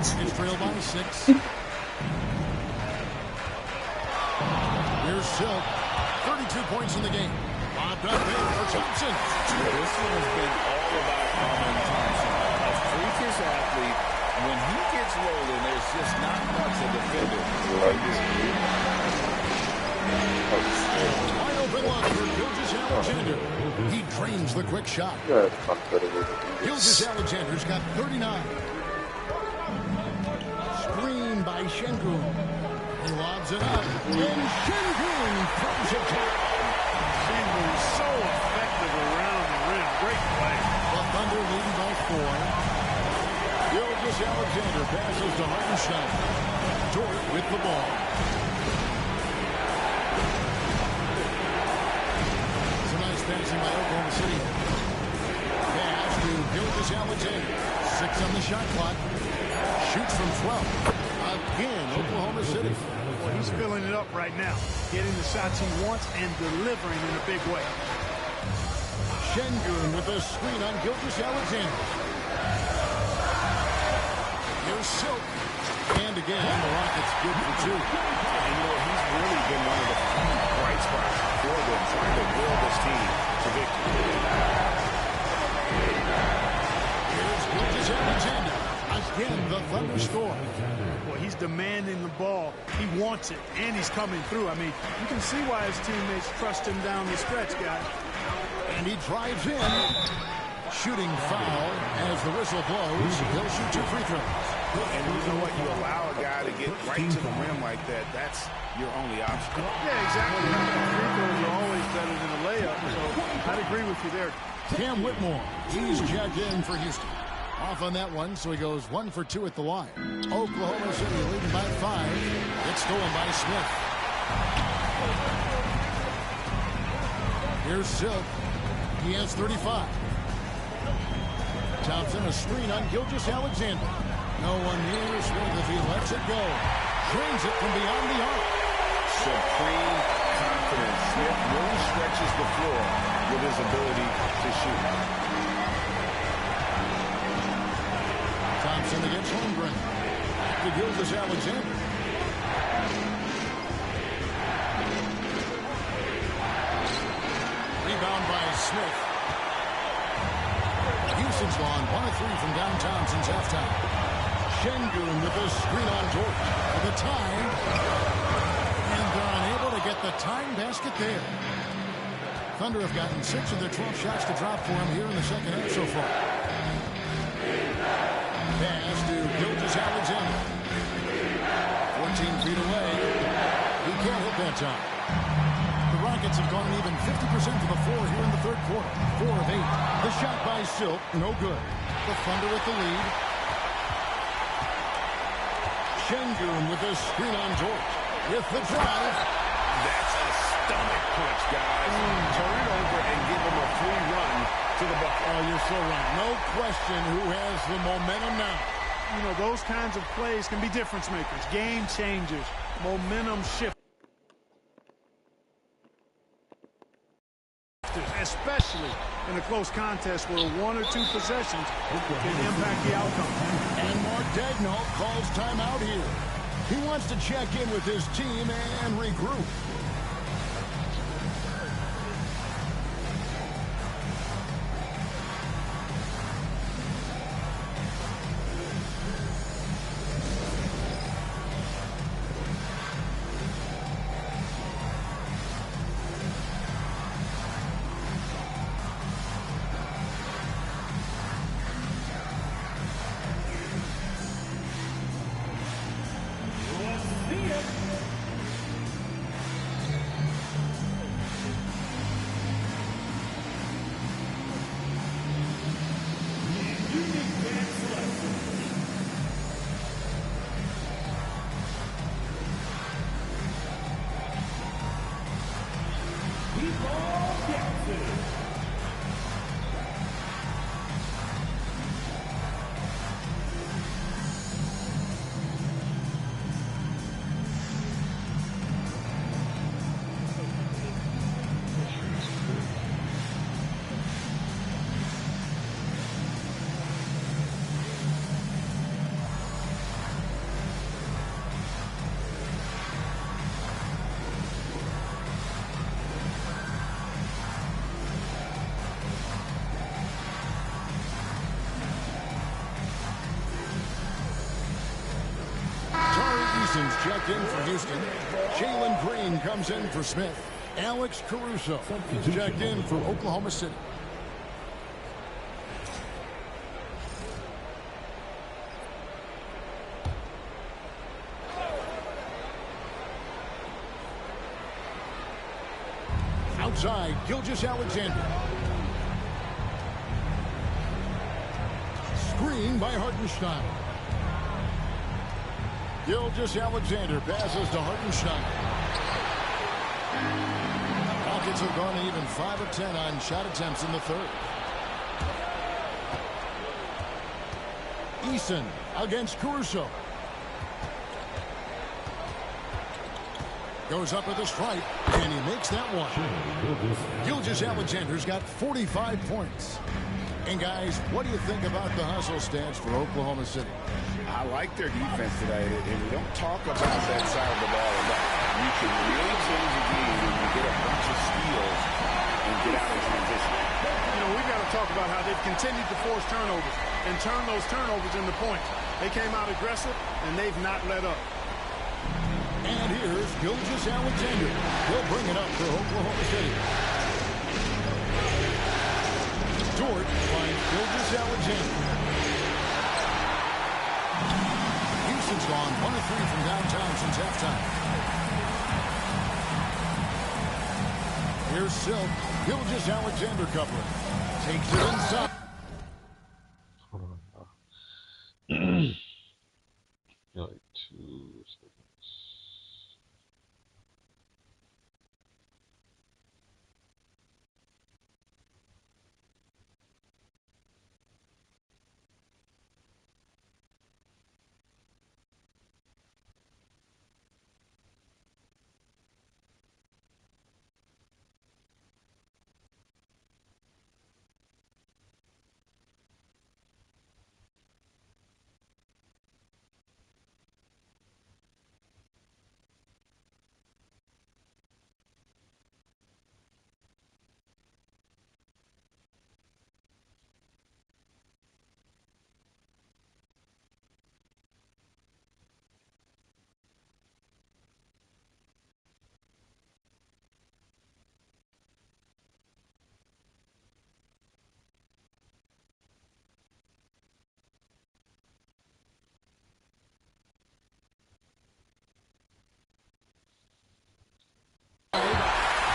C: It's trailed by 6. Here's Silk. 32 points in the game. Bobbed up there for Thompson.
H: This one has been all about Amen Thompson. A freakish athlete. When he gets rolling, there's just not much a defender can do.
C: Wide open look for Gilgeous-Alexander. He drains the quick shot. Gilgeous-Alexander's got 39. Screen by Şengün. He lobs it up. And Şengün throws it down.
F: Şengün's so effective around the rim. Great play.
C: The Thunder leading by 4. Gilgeous-Alexander passes to Hartenstein. Dort with the ball. It's a nice passing by Oklahoma City. Pass to Gilgeous-Alexander, 6 on the shot clock. Shoots from 12. Again, Oklahoma City.
F: Well, he's filling it up right now. Getting the shots he wants and delivering in a big way.
C: Şengün with a screen on Gilgeous-Alexander. Here's Silk. And again, the Rockets good for 2.
D: And you know, he's really been one of the bright spots for them, trying to will this team to victory.
C: Here's Gilgeous-Alexander. Again, the Thunder score.
F: Well, he's demanding the ball. He wants it, and he's coming through. I mean, you can see why his teammates trust him down the stretch, guys.
C: And he drives in. Shooting foul as the whistle blows. He'll shoot 2 free throws.
D: And you know what? You allow a guy to get right to the rim like that. That's your only option.
F: Yeah, exactly. Free throws are always better than a layup, so I'd agree with you there.
C: Cam Whitmore, he's checked in for Houston. Off on that one, so he goes 1 for 2 at the line. Oklahoma City leading by 5. It's stolen by Smith. Here's Silk. He has 35. Thompson, a screen on Gilgeous-Alexander. No one near Smith if he lets it go. Drains it from beyond the arc.
D: Supreme confidence. Smith really stretches the floor with his ability to shoot.
C: Thompson against Holmgren. Back to Gilgeous-Alexander. Rebound by Smith. Houston's gone 1 of 3 from downtown since halftime. Şengün with a screen on Dort for the tie. And they're unable to get the tying basket there. Thunder have gotten 6 of their 12 shots to drop for him here in the second half so far. Pass to Gilgeous-Alexander. 14 feet away. He can't hit that time. The Rockets have gone even 50% to the floor here in the third quarter. 4 of 8. The shot by Silk, no good. The Thunder with the lead. Şengün with the screen on George. With the drive.
D: That's a stomach punch, guys. Turn it over and give him a free run to the bucket.
C: Oh, you're so right. No question who has the momentum now.
F: You know, those kinds of plays can be difference makers, game changers, momentum shift. Especially in a close contest where 1 or 2 possessions can impact the outcome.
C: And Mark Daigneault calls timeout here. He wants to check in with his team and regroup. Checked in for Houston. Jalen Green comes in for Smith. Alex Caruso checked in for Oklahoma City. Outside, Gilgeous-Alexander. Screen by Hartenstein. Gilgeous-Alexander passes to Hartenstein. Rockets have gone even 5 of 10 on shot attempts in the third. Eason against Caruso. Goes up with a stripe, and he makes that one. Gilgeous-Alexander's got 45 points. And, guys, what do you think about the hustle stats for Oklahoma City?
D: I like their defense today, and we don't talk about that side of the ball enough. You can really change a game when you get a bunch of steals and get out in transition.
F: You know, we've got to talk about how they've continued to force turnovers and turn those turnovers into points. They came out aggressive, and they've not let up.
C: And here's Gilgeous-Alexander. He'll bring it up for Oklahoma City. Dort finds Gilgeous-Alexander. Houston's gone 1 of 3 from downtown since halftime. Here's Silk. Gilgeous-Alexander covering. Takes it inside.
E: Like 2 seconds.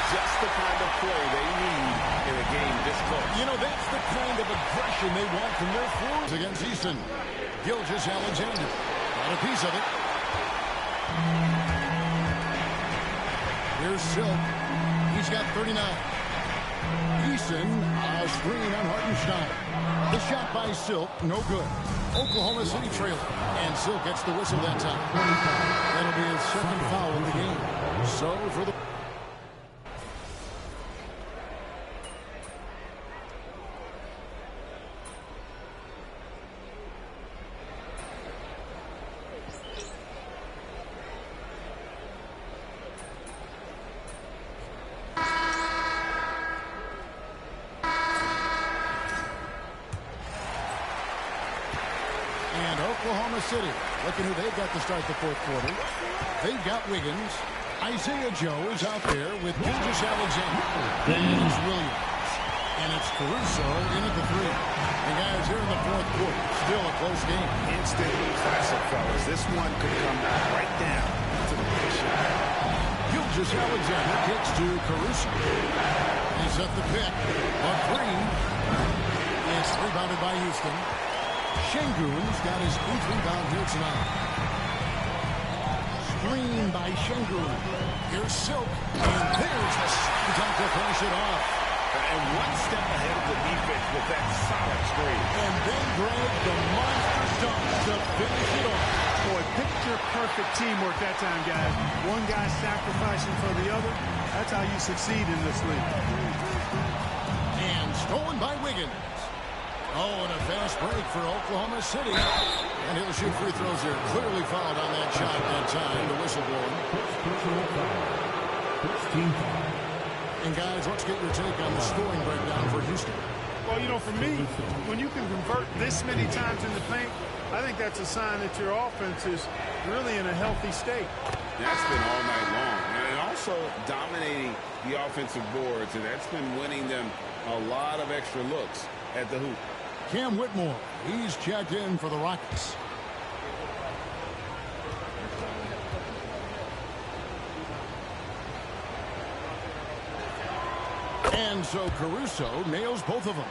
D: Just the kind of play they need in a game this close.
C: You know, that's the kind of aggression they want from their forwards against Easton. Gilgeous-Alexander got a piece of it. Here's Silk. He's got 39. Eason, a screen on Hartenstein. The shot by Silk, no good. Oklahoma City trailing. And Silk gets the whistle that time. That'll be his second foul in the game. So for the... Oklahoma City, looking who they've got to start the fourth quarter. They've got Wiggins. Isaiah Joe is out there with Gilgeous-Alexander. And it's Williams. And it's Caruso in at the 3. And guys, here in the fourth quarter, still a close game.
D: Instantly classic, fellas. This one could come right down to the picture.
C: Gilgeous-Alexander kicks to Caruso. He's at the pick. A 3. It's rebounded by Houston. Şengün's got his 8th rebound here tonight. Screen by Şengün. Here's Silk. And there's the shot to finish it off.
D: And one step ahead of the defense with that solid screen.
C: And then Greg, the monster dunk to finish it off.
F: Boy, picture-perfect teamwork that time, guys. One guy sacrificing for the other. That's how you succeed in this league.
C: And stolen by Wiggins. Oh, and a fast break for Oklahoma City. And he'll shoot free throws here. Clearly fouled on that shot that time. The whistle blowing. And guys, let's get your take on the scoring breakdown for Houston.
F: Well, you know, for me, when you can convert this many times in the paint, I think that's a sign that your offense is really in a healthy state.
D: That's been all night long. And also dominating the offensive boards, and that's been winning them a lot of extra looks at the hoop.
C: Cam Whitmore, he's checked in for the Rockets. And so Caruso nails both of them.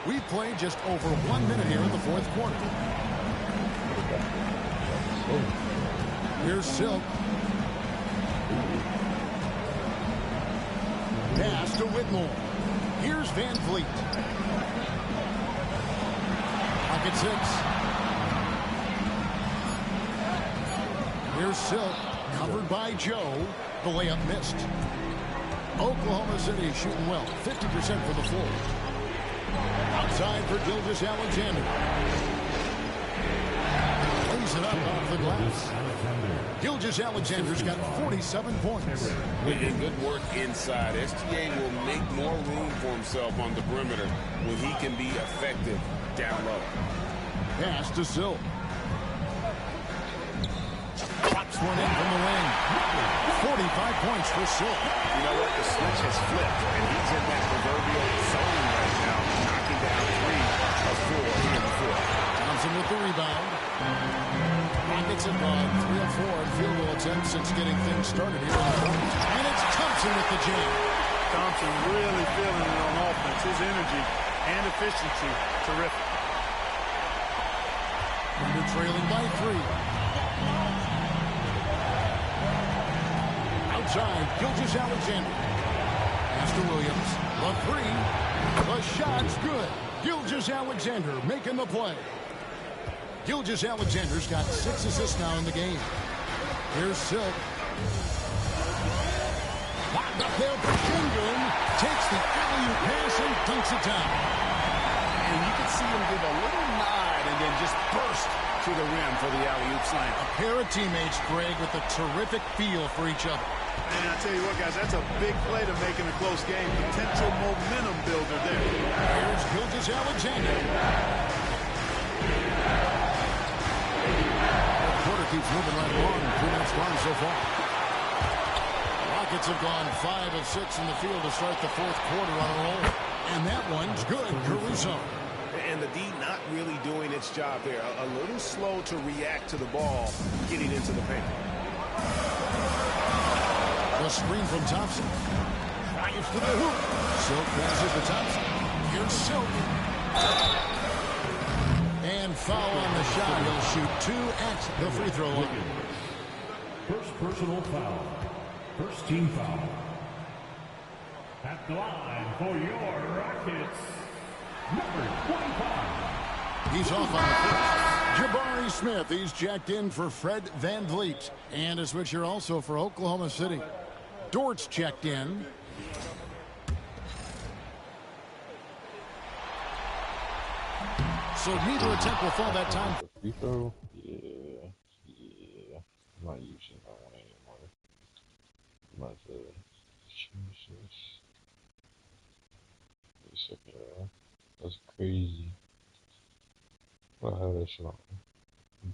C: We've played just over 1 minute here in the fourth quarter. Here's Silk. Pass to Whitmore. Here's Van Vliet. Pocket at 6. Here's Silk, covered by Joe. The layup missed. Oklahoma City shooting well, 50% for the floor. Outside for Gilgeous-Alexander. Plays it up off the glass. Gilgeous-Alexander's got 47 points.
D: And good work inside. SGA will make more room for himself on the perimeter when he can be effective down low.
C: Pass to Silk. Drops one in from the wing. 45 points for Silk.
H: You know what? The switch has flipped, and he's in that proverbial zone right now, knocking down 3 of 4 here in the fourth.
C: Thompson with the rebound. Rockets have gone 3 of 4 in field goal attempts since getting things started here in the fourth. And it's Thompson with the jam.
F: Thompson really feeling it on offense. His energy and efficiency, terrific.
C: Under trailing by 3. Outside, Gilgeous-Alexander. Pass to Williams. The 3. The shot's good. Gilgeous-Alexander making the play. Gilgeous-Alexander's got 6 assists now in the game. Here's Silk. Locked up there for Shingun. Takes the alley-oop pass and dunks it down.
H: And you can see him give a little nod and then just burst to the rim for the alley-oop slam.
C: A pair of teammates, Greg, with a terrific feel for each other.
F: And I tell you what, guys, that's a big play to make in a close game. Potential momentum builder there.
C: Here's Gilgeous-Alexander. The quarter keeps moving right along. 2 minutes gone so far. Rockets have gone 5 of 6 in the field to start the fourth quarter on a roll. And that one's good. Caruso.
H: And the D not really doing its job there. A little slow to react to the ball getting into the paint.
C: The screen from Thompson. Drives to the hoop. Silk passes to Thompson. Here's Silk. And foul on the shot. He'll shoot 2 at the free throw line.
I: First personal foul. First team foul. At the line for your Rockets, number 25.
C: He's off on the first. Jabari Smith, he's jacked in for Fred VanVleet. And a switcher also for Oklahoma City. Dort's checked in. So neither attempt will fall that time.
E: Free throw? Yeah. I'm not using that one anymore. I'm about to change this. Wait a second. That's crazy. What the hell is that on?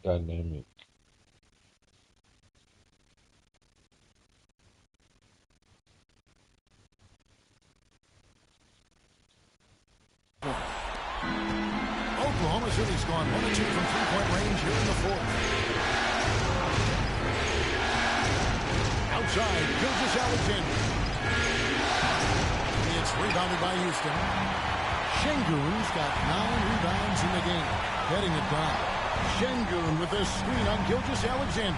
E: Dynamic.
C: Oklahoma City's gone 1 of 2 from three-point range here in the fourth. Outside, Gilgeous-Alexander. It's rebounded by Houston. Şengün's got 9 rebounds in the game. Heading it down. Şengün with a screen on Gilgeous-Alexander.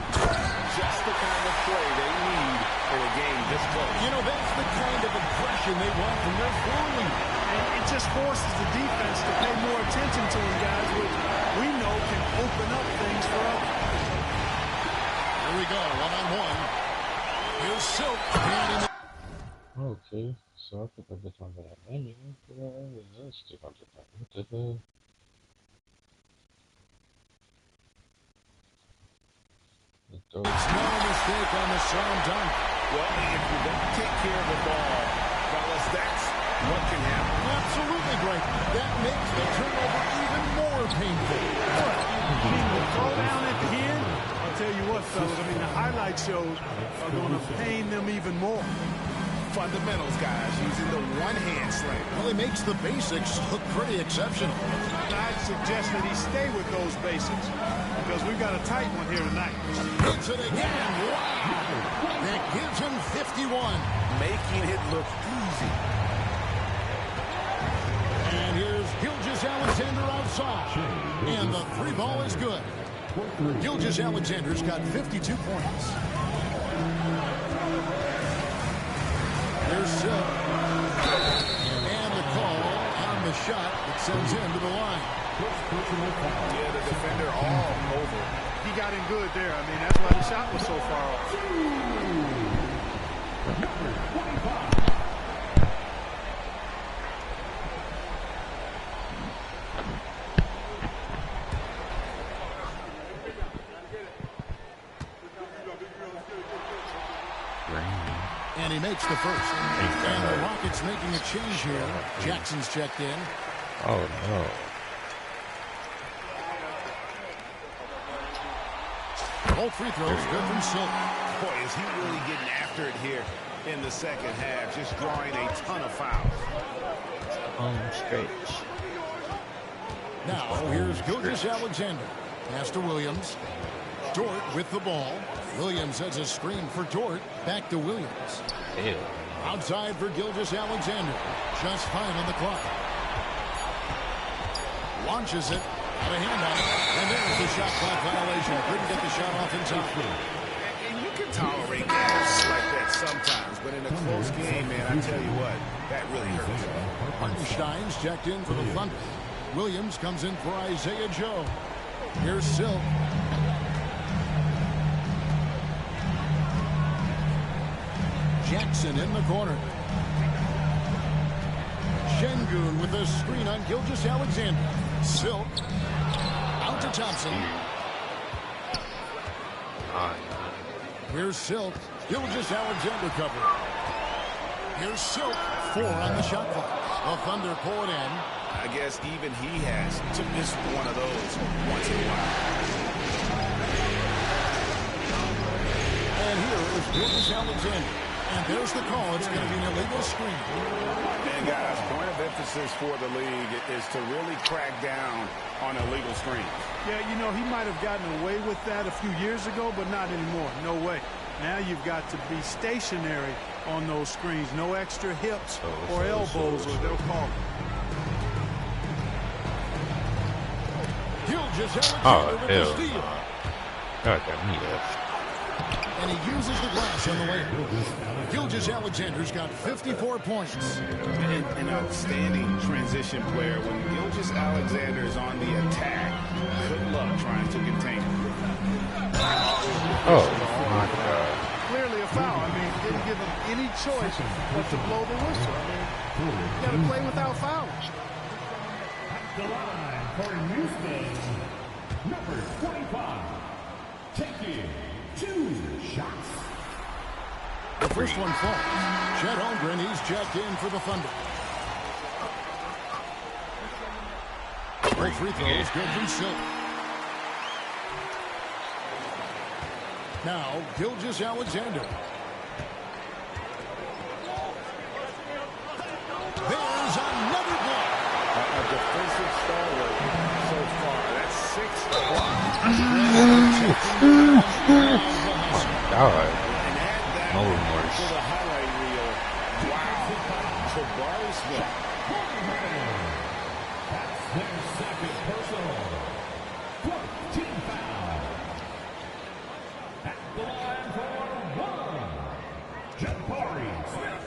D: Just the kind of play they need in a game this close.
C: You know, that's the kind of aggression they want from their floor leader.
F: And it just forces the defense to pay more attention to him, guys, which we know can open up things for others.
C: Here we go, 1-on-1. Here's Silk.
E: Okay, so I put that on that dynamic. Let's stick on to that. What the hell?
C: It's no mistake on the slam dunk.
D: Well, if you don't take care of the ball, fellas, that's what can happen.
C: Absolutely, Greg. That makes the turnover even more painful.
F: Throw down at the end. I'll tell you what, fellas, I mean, the highlight shows are going to pain them even more.
H: Fundamentals, guys, using the one-hand slam.
C: Well, he makes the basics look pretty exceptional.
F: I'd suggest that he stay with those basics because we've got a tight one here tonight.
C: Hits it again. Wow. That gives him 51.
D: Making it look easy.
C: And here's Gilgeous-Alexander outside. And the 3 ball is good. Gilgeous-Alexander's got 52 points. There's Silk. And the call on the shot that sends him to the line.
H: Yeah, the defender all over.
F: He got in good there. I mean, that's why the shot was so far off.
C: And he makes the first. And the Rockets making a change here. Jackson's checked in.
E: Oh, no.
C: Both free throws good from Silk.
H: Boy, is he really getting after it here in the second half, just drawing a ton of fouls.
E: Stretch.
C: Now, here's Gilgeous-Alexander. Pass to Williams. Dort with the ball. Williams has a screen for Dort. Back to Williams.
E: Ew.
C: Outside for Gilgeous-Alexander. Just fine on the clock. Launches it. Got a handout. And there's the shot clock violation. Couldn't get the shot off in time.
H: And you can tolerate games like that sometimes, but in a close game, man, I tell you what, that really hurts.
C: Hartenstein's checked in for the Thunder. Williams comes in for Isaiah Joe. Here's Silk. Jackson in the corner. Şengün with a screen on Gilgeous-Alexander. Silk. Out to Thompson. Here's Silk. Gilgeous-Alexander cover. Here's Silk. 4 on the shot clock. The Thunder pull it in.
H: I guess even he has to miss one of those once in a while.
C: And here is Gilgeous-Alexander. And there's the call. It's going to be an illegal screen.
H: And guys, point of emphasis for the league is to really crack down on illegal screens.
F: Yeah, you know, he might have gotten away with that a few years ago, but not anymore. No way. Now you've got to be stationary on those screens. No extra hips or elbows, or they'll call it.
C: Gilgeous-Alexander with the steal.
E: God, damn me.
C: And he uses the glass on the way. Gilgeous-Alexander's got 54 points.
H: An outstanding transition player. When Gilgeous-Alexander is on the attack, good luck trying to contain him.
E: Oh, my God.
F: Clearly a foul. I mean, didn't give him any choice but to blow the whistle. I mean, you got to play without fouls.
I: The line for Houston, number 25, taking 2 shots.
C: The first one falls. Chet Holmgren, he's checked in for the Thunder. Both free throws good from Silk. Now, Gilgeous-Alexander. There's another block.
H: A defensive stalwart so far. That's 6 blocks.
E: God.
H: No
E: remorse.
H: To the highlight reel. Wow. Jabari Smith.
I: That's their second personal. 14 foul. At the line for 1, Jabari Smith.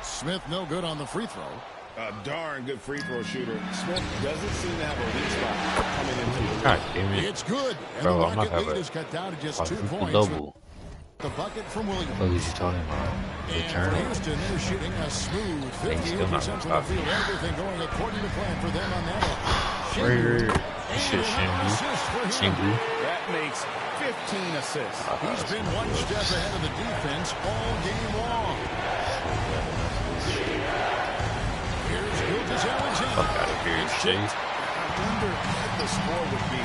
C: Smith no good on the free throw.
H: A darn good free throw shooter. Smith doesn't seem to have a weak spot coming into the
E: God damn it.
C: It's good. And
E: Bro,
C: the
E: I'm not
C: Rocket
E: having
C: lead is cut down to just
E: a
C: 2 points.
E: double.
C: The bucket from Williams.
E: What is he talking about?
C: And for Houston, they're shooting a smooth 58% from the field. Everything going according to plan for them on that end.
H: That makes 15 assists.
C: He's been one step ahead of the defense all game long. Here's Gilgeous-Alexander.
E: Fuck out of here, Shea.
H: I wonder what the score would be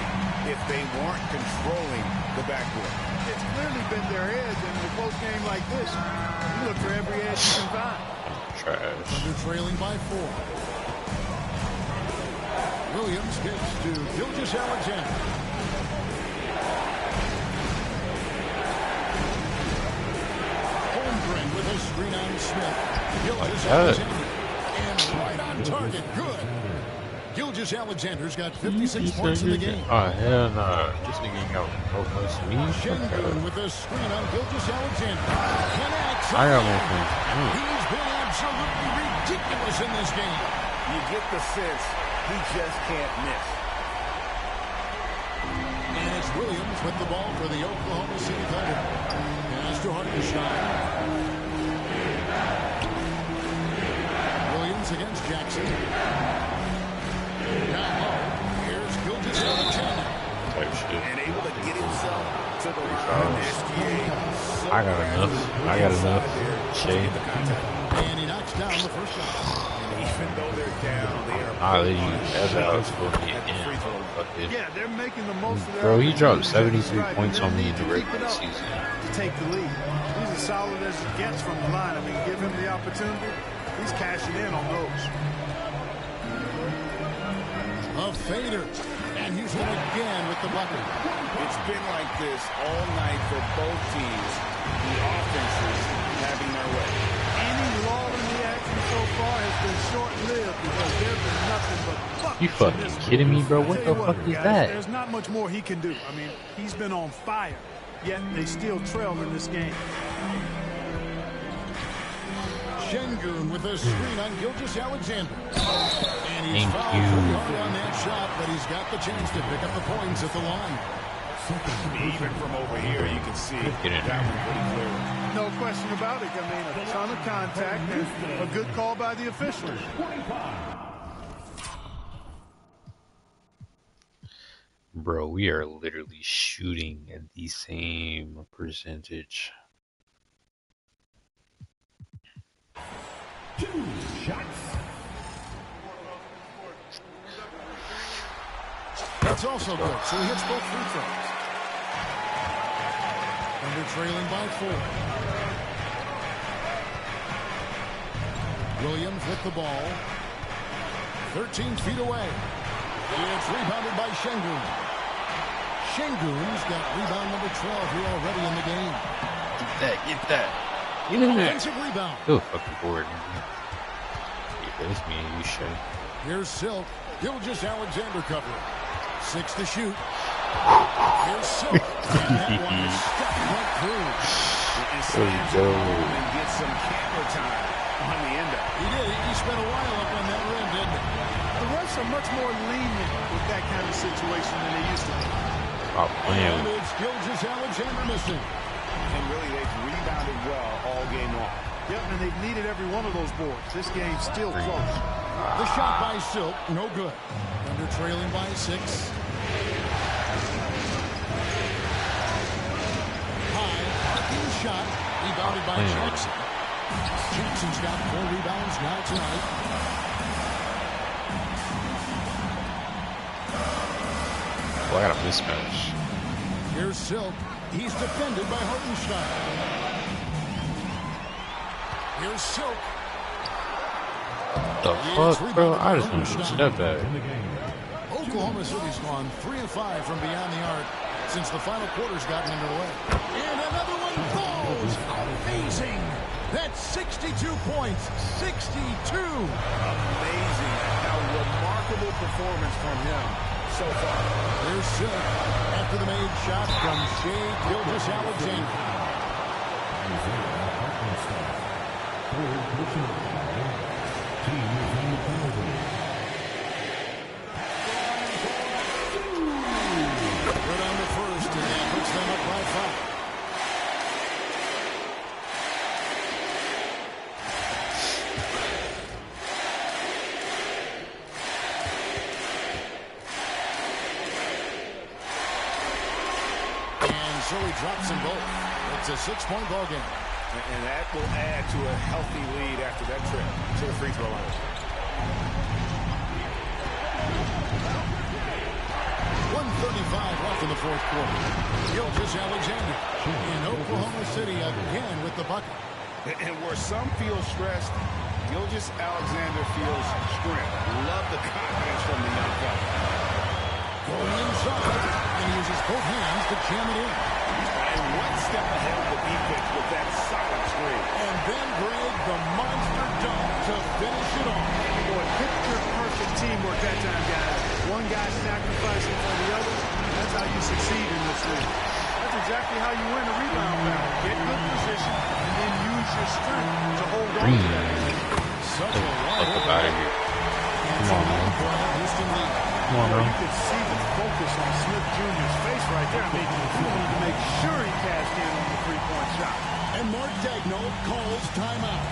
H: if they weren't controlling the backboard.
F: It's clearly been their edge, and in a close game like this, you look for every edge you can find.
E: Trash.
C: Under trailing by 4. Williams gets to Gilgeous-Alexander. Holmgren with a screen on Smith. Gilgeous-Alexander. And right on target. Good. Gilgeous Alexander's got 56 points in the game.
E: Oh, hell no. This nigga ain't got no points to me.
C: Şengün with a screen on Gilgeous Alexander. Connects.
E: I got more points.
C: He's been absolutely ridiculous in this game.
D: You get the sense he just can't miss.
C: And it's Williams with the ball for the Oklahoma City Thunder. Pass to Hartenstein. Williams against Jackson. Now here's Gilgeous Alexander.
D: And able to get himself to the line. SGA.
E: I got enough. I got enough. Shade.
C: And he knocks down the first shot.
D: And even though they're down, they are.
E: I'll let you. That's how it's supposed to be.
F: Yeah, they're making the most of their.
E: Bro, he dropped 73 points on me in the regular season.
F: To take the lead. He's as solid as it gets from the line. I mean, give him the opportunity. He's cashing in on those.
C: A fader. And Houston again with the bucket.
D: It's been like this all night for both teams. The offenses having their way.
F: Any lull in the action so far has been short-lived because there's been nothing but buckets.
E: You fucking kidding me, bro? What the fuck is that?
F: There's not much more he can do. I mean, he's been on fire, yet they still trail in this game.
C: Şengün with a screen on Gilgeous Alexander. And he's fouled pretty hard on that shot, but he's got the chance to pick up the points at the line.
D: Even from over here, you can see that one pretty clear.
F: No question about it. I mean, a ton of contact and a good call by the officials.
E: Bro, we are literally shooting at the same percentage.
I: 2 shots.
C: That's also good. So he hits both free throws. And they're trailing by 4. Williams with the ball. 13 feet away. It's rebounded by Şengün. Şengün's got rebound number 12 here already in the game.
E: Get that, get that. Get in there.
C: Offensive rebound.
E: Go fucking board. Yeah, that's me and you, Shay.
C: Here's Silk. Gilgeous Alexander covering. 6 to shoot. Here's Silk. And that one is stuck right through.
D: And slams it home and gets some camera time on the end of it.
C: He did. He spent a while up on that rim, didn't he?
F: The refs are much more lenient with that kind of situation than they used to be.
E: Oh, man.
C: And it's Gilgeous Alexander missing.
D: And really, they've rebounded well all game long.
F: Yep, and they've needed every one of those boards. This game's still close.
C: The shot by Silk, no good. Thunder trailing by 6. High, arcing shot, rebounded by Jackson. Jackson's got 4 rebounds now tonight.
E: Well, I got a mismatch.
C: Here's Silk. He's defended by Hartenstein. Here's Silk.
E: The fuck, bro? I just want to step back.
C: Oklahoma City's gone 3 of 5 from beyond the arc since the final quarter's gotten underway. And another one goes. Amazing. That's 62 points. 62.
D: Amazing. How remarkable performance from him so far.
C: Here's Silk after the made shot from Shea Gilgeous Alexander. Good on the first, and that puts them up by 5. And so he drops them both. It's a 6-point ball game.
D: And that will add to a healthy lead after that trip to the free throw line.
C: 1:35 left in the fourth quarter. Gilgeous Alexander in Oklahoma City again with the bucket.
D: And where some feel stressed, Gilgeous Alexander feels strength. Love the confidence from the young fella.
C: Going inside and uses both hands to jam it in.
D: And one step ahead of the defense with that solid screen.
C: And then Greg, the monster dunk to finish it off.
F: Boy, picture-perfect teamwork that time, guys. One guy sacrificing for the other. That's how you succeed in this league. That's exactly how you win a rebound battle. Get good position and then use your strength to hold on to that.
C: Such a
E: Fuck up out of here. Come on, man. Come on,
F: You
E: man.
F: could see the focus on Smith Jr.'s face right there. I mean, he wanted to make sure he cashed in on the three-point shot.
C: And Mark Daigneault calls timeout.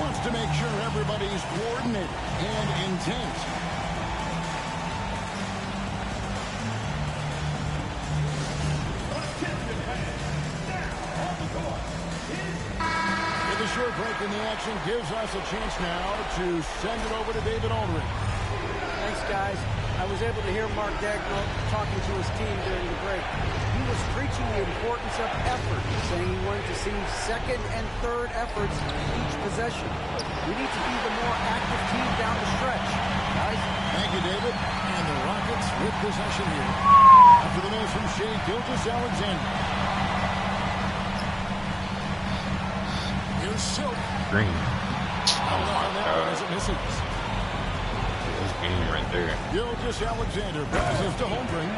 C: Wants to make sure everybody's coordinated and intent. The short break in the action gives us a chance now to send it over to David Aldridge.
G: Thanks, guys. I was able to hear Mark Daigneault talking to his team during the break. He was preaching the importance of effort, saying he wanted to see second and third efforts each possession. We need to be the more active team down the stretch. Guys?
C: Thank you, David. And the Rockets with possession here. After the miss from Shea Gilgeous-Alexander. Here's Silk.
E: Green. Oh my God.
C: As it misses.
E: This game right there.
C: Gilgeous-Alexander passes to Holmgren.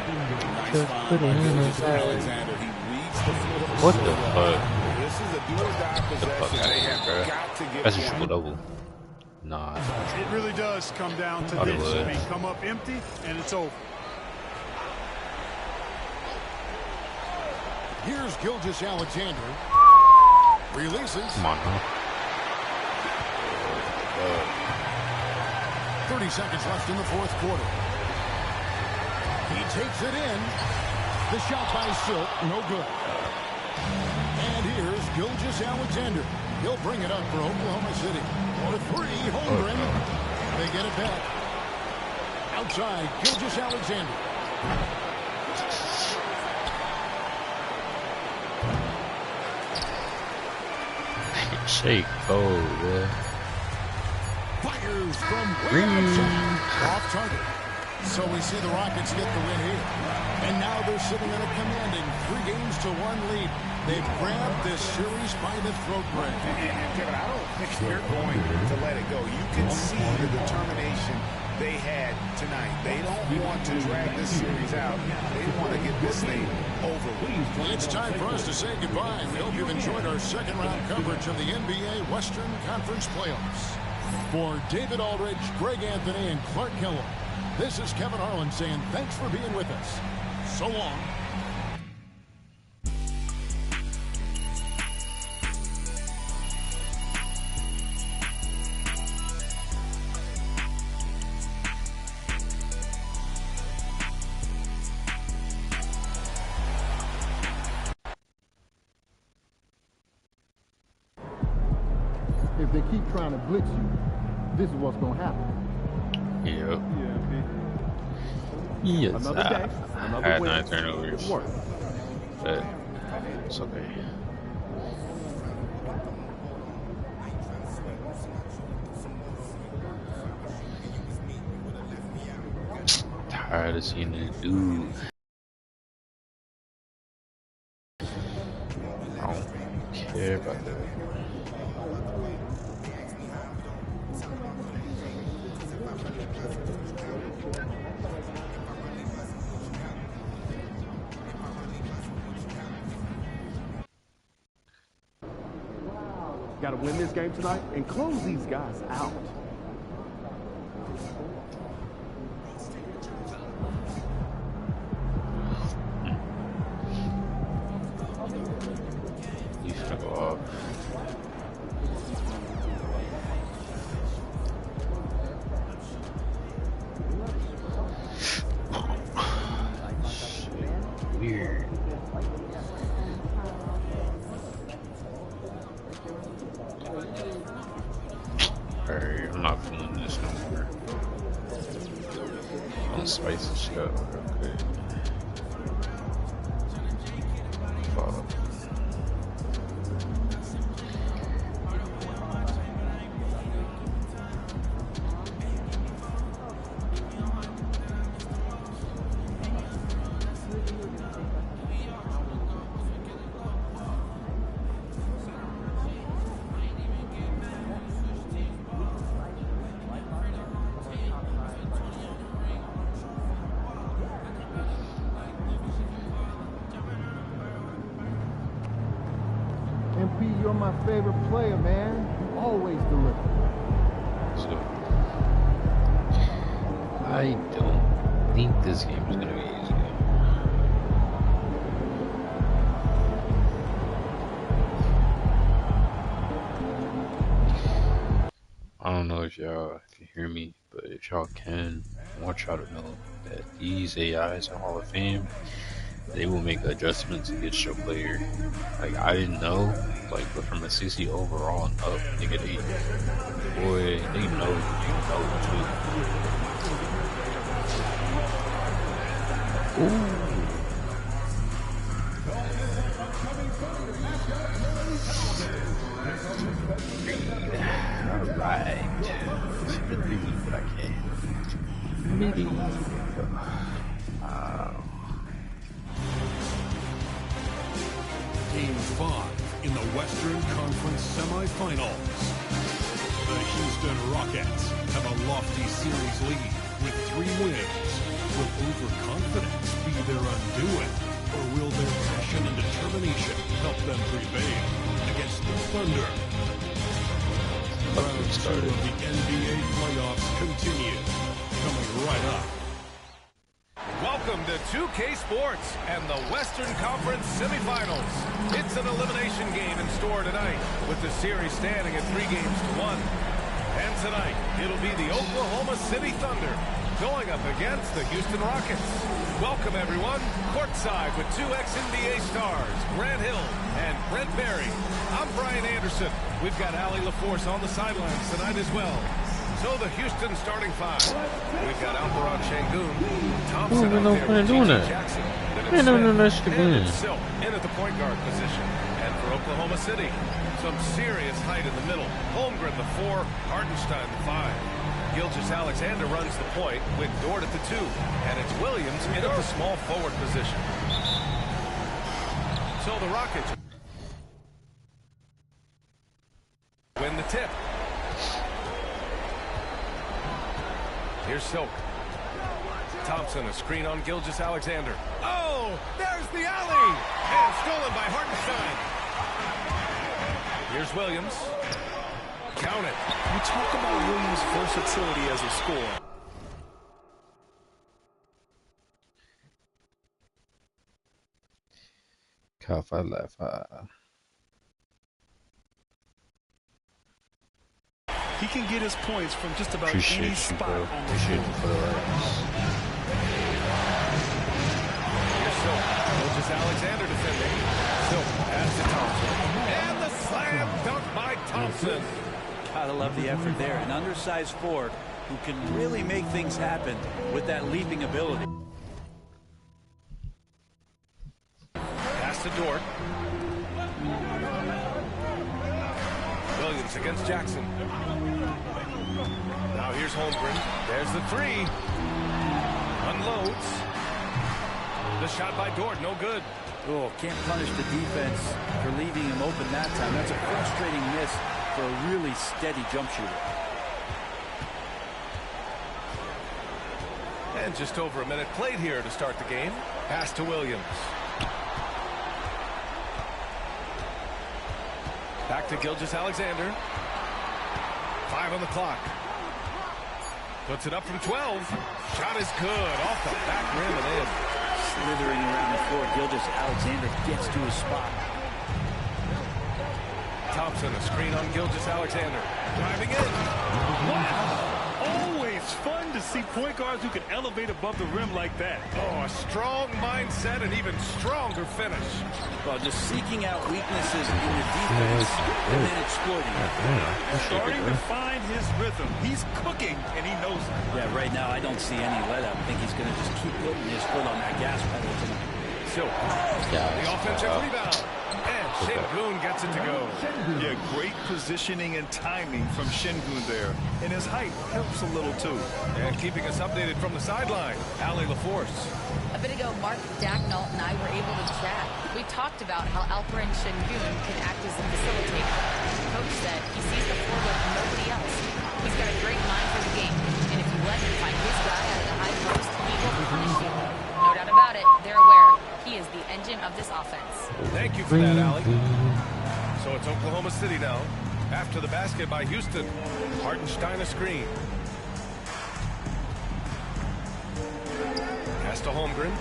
D: Nice find by Gilgeous-Alexander. He reads the floor.
E: What the fuck?
D: This is a do-or-die possession. They have got to get
E: That's a
D: one.
E: triple double. Nah.
F: It really does come down to
E: Hollywood.
F: this. I mean, come up empty, and it's over.
C: Here's Gilgeous-Alexander. Releases.
E: Come on, huh?
C: 30 seconds left in the fourth quarter. He takes it in. The shot by Silk, no good. And here's Gilgeous-Alexander. He'll bring it up for Oklahoma City. For three, Holmgren. They get it back. Outside, Gilgeous-Alexander.
E: Shake. Oh, yeah.
C: Fires from way outside. Off target. So we see the Rockets get the win here. And now they're sitting on a commanding 3-1 lead. They've grabbed this series by the throat, Greg.
D: And Kevin, I don't think they're going to let it go. You can see the determination they had tonight. They don't want to drag this series out. They want to get this thing over with.
C: It's time for us to say goodbye. We hope you've enjoyed our second-round coverage of the NBA Western Conference Playoffs. For David Aldridge, Greg Anthony, and Clark Kellogg, this is Kevin Harlan saying thanks for being with us. So long.
A: If they keep trying to blitz you, this is what's going to happen.
E: Yep.
A: Yeah,
E: Yes.
A: another day,
E: I
A: another
E: had
A: win.
E: 9 turnovers.
A: It worked.
E: But it's okay. Tired of seeing this dude. I don't care about that.
M: Got to win this game tonight and close these guys out.
E: He's gonna go off. Shit. Weird. Alright, I'm not feeling this no more. I'm gonna spice this shit up real quick. Fuck.
A: my favorite player, man. Always deliver.
E: So, I don't think this game is gonna be easy. I don't know if y'all can hear me, but if y'all can, I want y'all to know that these AIs in Hall of Fame, they will make adjustments against your player. Like, I didn't know, like, but from a CC overall and up, nigga, they know too. Ooh. Alright. But I can't. Maybe.
B: Game 5 in the Western Conference semifinals. The Houston Rockets have a lofty series lead with 3 wins. Will overconfidence be their undoing, or will their passion and determination help them prevail against the Thunder? Round 2 of the NBA playoffs continue. Coming right up.
N: Welcome to 2K Sports and the Western Conference semifinals. It's an elimination game in store tonight, with the series standing at 3 games to 1. And tonight, it'll be the Oklahoma City Thunder going up against the Houston Rockets. Welcome, everyone. Courtside with 2 ex-NBA stars, Grant Hill and Brent Berry. I'm Brian Anderson. We've got Allie LaForce on the sidelines tonight as well. So the Houston starting 5. We've got Alperon Şengün, Thompson out there with G.G. Jackson, and Silk in at the point guard position. And for Oklahoma City, some serious height in the middle. Holmgren the 4, Hartenstein the 5. Gilgeous-Alexander runs the point with Dort at the 2. And it's Williams in at the small forward position. So the Rockets win the tip. Here's Silk. Thompson, a screen on Gilgeous-Alexander. Oh, there's the alley! And stolen by Hartenstein. Here's Williams. Count it.
O: You talk about Williams' versatility as a scorer.
E: Cuff, I left.
O: He can get his points from just about
E: Appreciate
O: any
E: you,
O: spot
E: bro.
O: on the
E: Appreciate you for the rights.
N: Here's Silk. Gilgeous-Alexander defending. Silk pass to Thompson. And the slam dunk by Thompson.
G: Gotta love the effort there. An undersized forward who can really make things happen with that leaping ability.
N: Pass to Dort. Williams against Jackson. Now here's Holmgren. There's the 3. Unloads. The shot by Dort, no good.
G: Oh, can't punish the defense for leaving him open that time. That's a frustrating miss for a really steady jump shooter.
N: And just over a minute played here to start the game. Pass to Williams. Back to Gilgeous-Alexander. 5 on the clock. Puts it up from 12. Shot is good. Off the back rim and in.
G: Slithering around the floor, Gilgeous-Alexander gets to his spot.
N: Thompson, a screen on Gilgeous-Alexander. Driving in.
O: Wow! Always fun to see point guards who can elevate above the rim like that.
N: Oh, a strong mindset and even stronger finish.
G: Well, just seeking out weaknesses in the defense and then exploiting it.
O: Starting to find his rhythm. He's cooking, and he knows it.
G: Yeah, right now I don't see any let up. I think he's going to just keep hitting his foot on that gas pedal tonight.
N: So, the offensive rebound. And Şengün gets it to go.
O: Yeah, great positioning and timing from Şengün there. And his height helps a little, too.
N: And keeping us updated from the sideline, Allie LaForce.
P: A bit ago, Mark Dagnall and I were able to chat. We talked about how Alperon Şengün can act as a facilitator. The coach said he sees the floor like nobody else. He's got a great mind for the game. And if you let him find his guy out of the high post, he will punish you. No doubt about it, they're aware. He is the engine of this offense.
N: Thank you for that, Allie. So So it's Oklahoma City now. After the basket by Houston. Hartenstein a screen. Pass to Holmgren.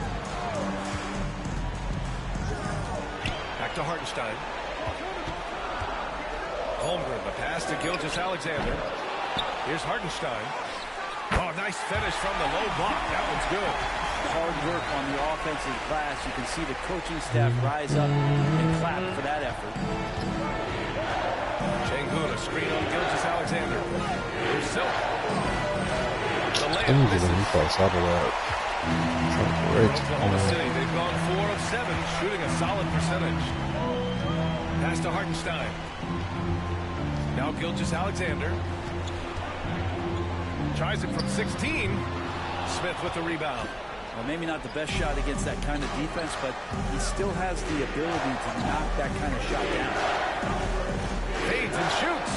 N: Back to Hartenstein. Holmgren, the pass to Gilgeous-Alexander. Here's Hartenstein. Oh, nice finish from the low block. That one's good.
Q: Hard work on the offensive glass. You can see the coaching staff rise up and clap for that effort.
N: Şengün, a screen on Gilgeous-Alexander. Here's Silk. The
E: I need to get a cross out of that.
N: Oklahoma City, they've gone 4 of 7, shooting a solid percentage. Pass to Hartenstein. Now Gilgeous-Alexander. Tries it from 16. Smith with the rebound.
Q: Well, maybe not the best shot against that kind of defense, but he still has the ability to knock that kind of shot down.
N: Fades and shoots.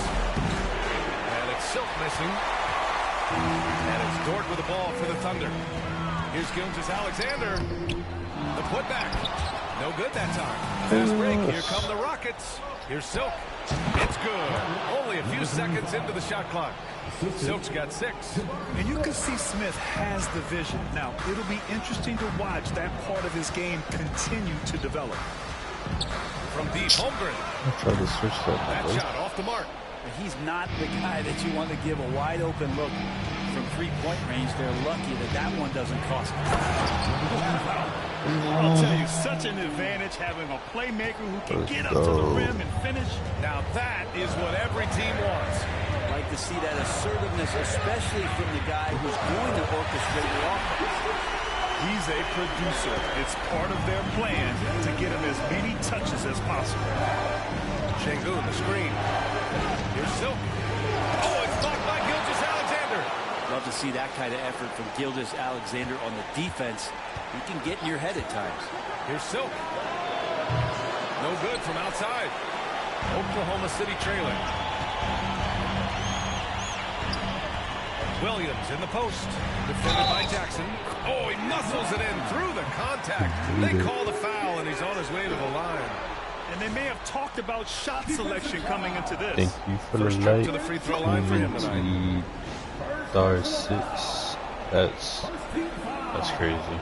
N: And it's Silk missing. And it's Dort with the ball for the Thunder. Here's Gilgeous-Alexander. The putback. No good that time. Fast break. Here come the Rockets. Here's Silk. It's good. Only a few seconds into the shot clock. Silk's got 6.
H: And you can see Smith has the vision. Now, it'll be interesting to watch that part of his game continue to develop.
N: From deep, Holmgren.
E: I'll try to switch
N: That shot off the mark.
Q: He's not the guy that you want to give a wide open look from 3-point range. They're lucky that that one doesn't cost them.
H: I'll tell you, such an advantage having a playmaker who can get up to the rim and finish.
N: Now that is what every team wants.
Q: I'd like to see that assertiveness, especially from the guy who's going to orchestrate the offense.
H: He's a producer. It's part of their plan to get him as many touches as possible.
N: Şengün, the screen. Here's Silk. Oh, it's blocked by Gilgeous-Alexander.
Q: Love to see that kind of effort from Gilgeous-Alexander on the defense. He can get in your head at times.
N: Here's Silk. No good from outside. Oklahoma City trailing. Williams in the post. Defended by Jackson. Oh, he muscles it in through the contact. They call the foul, and he's on his way to the line.
H: And they may have talked about shot selection coming into this.
E: Thank you for
N: First
E: the
N: trip
E: light.
N: to the free throw line for him tonight.
E: $6. That's crazy.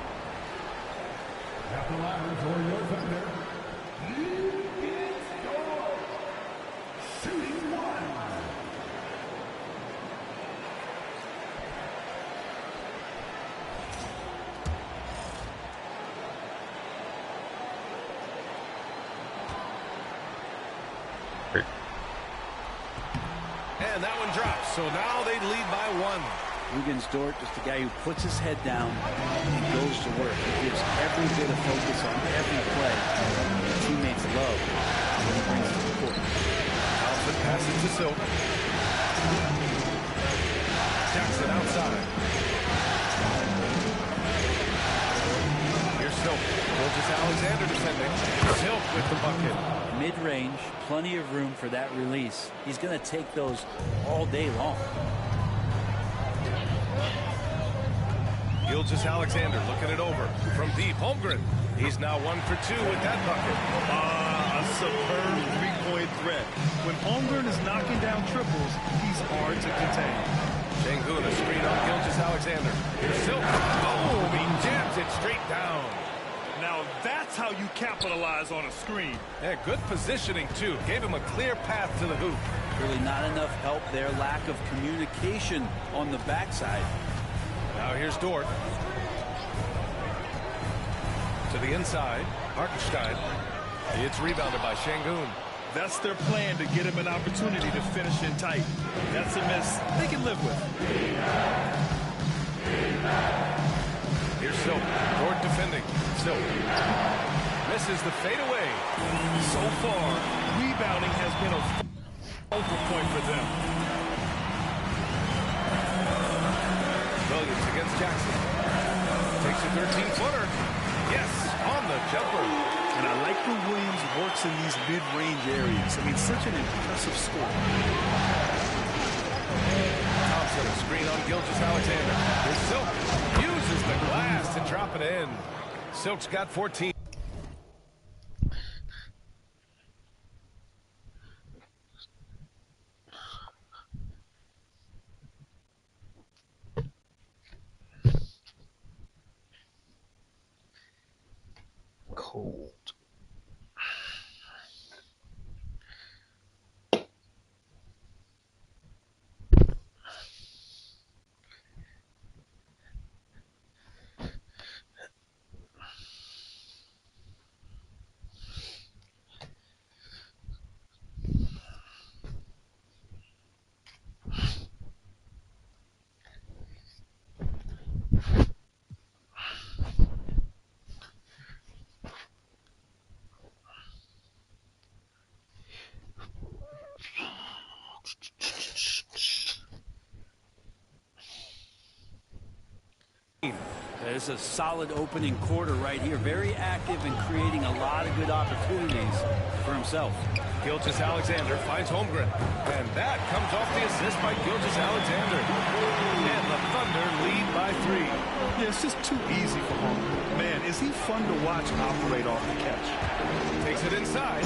N: And that one drops. So now they lead by 1.
Q: Wiggins Dort, just a guy who puts his head down and goes to work. He gives every bit of focus on every play. And teammates love when he brings it to the court.
N: Thompson passes to Silk. Jackson outside. Here's Silk. Gilgeous-Alexander defending. Silk with the bucket.
Q: Mid-range, plenty of room for that release. He's going to take those all day long.
N: Gilgeous-Alexander looking it over from deep. Holmgren. He's now 1 for 2 with that bucket.
H: A superb three-point threat. When Holmgren is knocking down triples, he's hard to contain.
N: Şengün, a screen on Gilgeous-Alexander. Here's Silk. Oh, he jams it straight down.
H: Now that's how you capitalize on a screen.
N: Yeah, good positioning, too. Gave him a clear path to the hoop.
Q: Really not enough help there. Lack of communication on the backside.
N: Now here's Dort. To the inside. Hartenstein. It's rebounded by Şengün.
H: That's their plan, to get him an opportunity to finish in tight. That's a miss they can live with.
N: Here's Silk. Dort defending. Silk. Misses the fadeaway.
H: So far, rebounding has been a focal point for them.
N: Williams against Jackson. Takes a 13-footer. Yes, on the jumper.
H: And I like the Williams works in these mid-range areas. I mean, such an impressive score.
N: Thompson, a screen on Gilgeous-Alexander. Here's Silk. Uses the glass to drop it in. Silk's got 14.
E: cold.
Q: There's a solid opening quarter right here. Very active and creating a lot of good opportunities for himself.
N: Gilgeous-Alexander finds Holmgren. And that comes off the assist by Gilgeous-Alexander. And the Thunder lead by 3.
O: Yeah, it's just too easy for Holmgren. Man, is he fun to watch operate off the catch.
N: Takes it inside.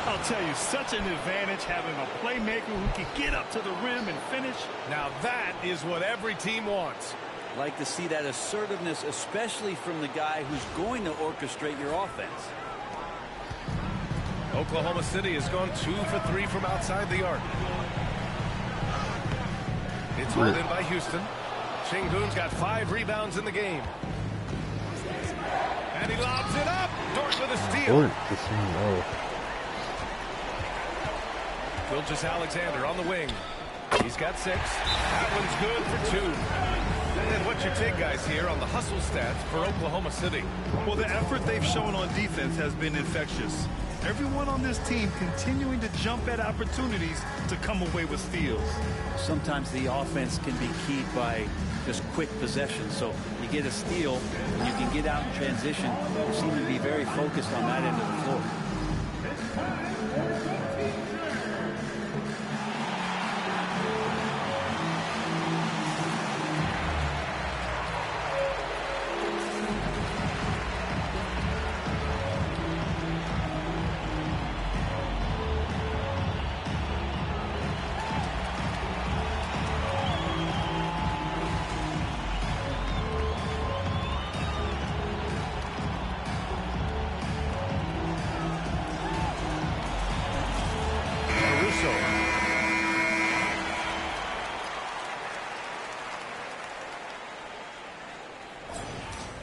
O: I'll tell you, such an advantage having a playmaker who can get up to the rim and finish.
N: Now that is what every team wants.
Q: Like to see that assertiveness, especially from the guy who's going to orchestrate your offense.
N: Oklahoma City has gone 2 for 3 from outside the arc. It's hauled in by Houston. Şengün's got 5 rebounds in the game. And he lobs it up. Dort with a steal. Gilgeous-Alexander on the wing. He's got 6. That one's good for 2. And what's your take, guys, here on the hustle stats for Oklahoma City?
O: Well, the effort they've shown on defense has been infectious. Everyone on this team continuing to jump at opportunities to come away with steals.
Q: Sometimes the offense can be keyed by just quick possession. So you get a steal, and you can get out in transition. You seem to be very focused on that end of the floor.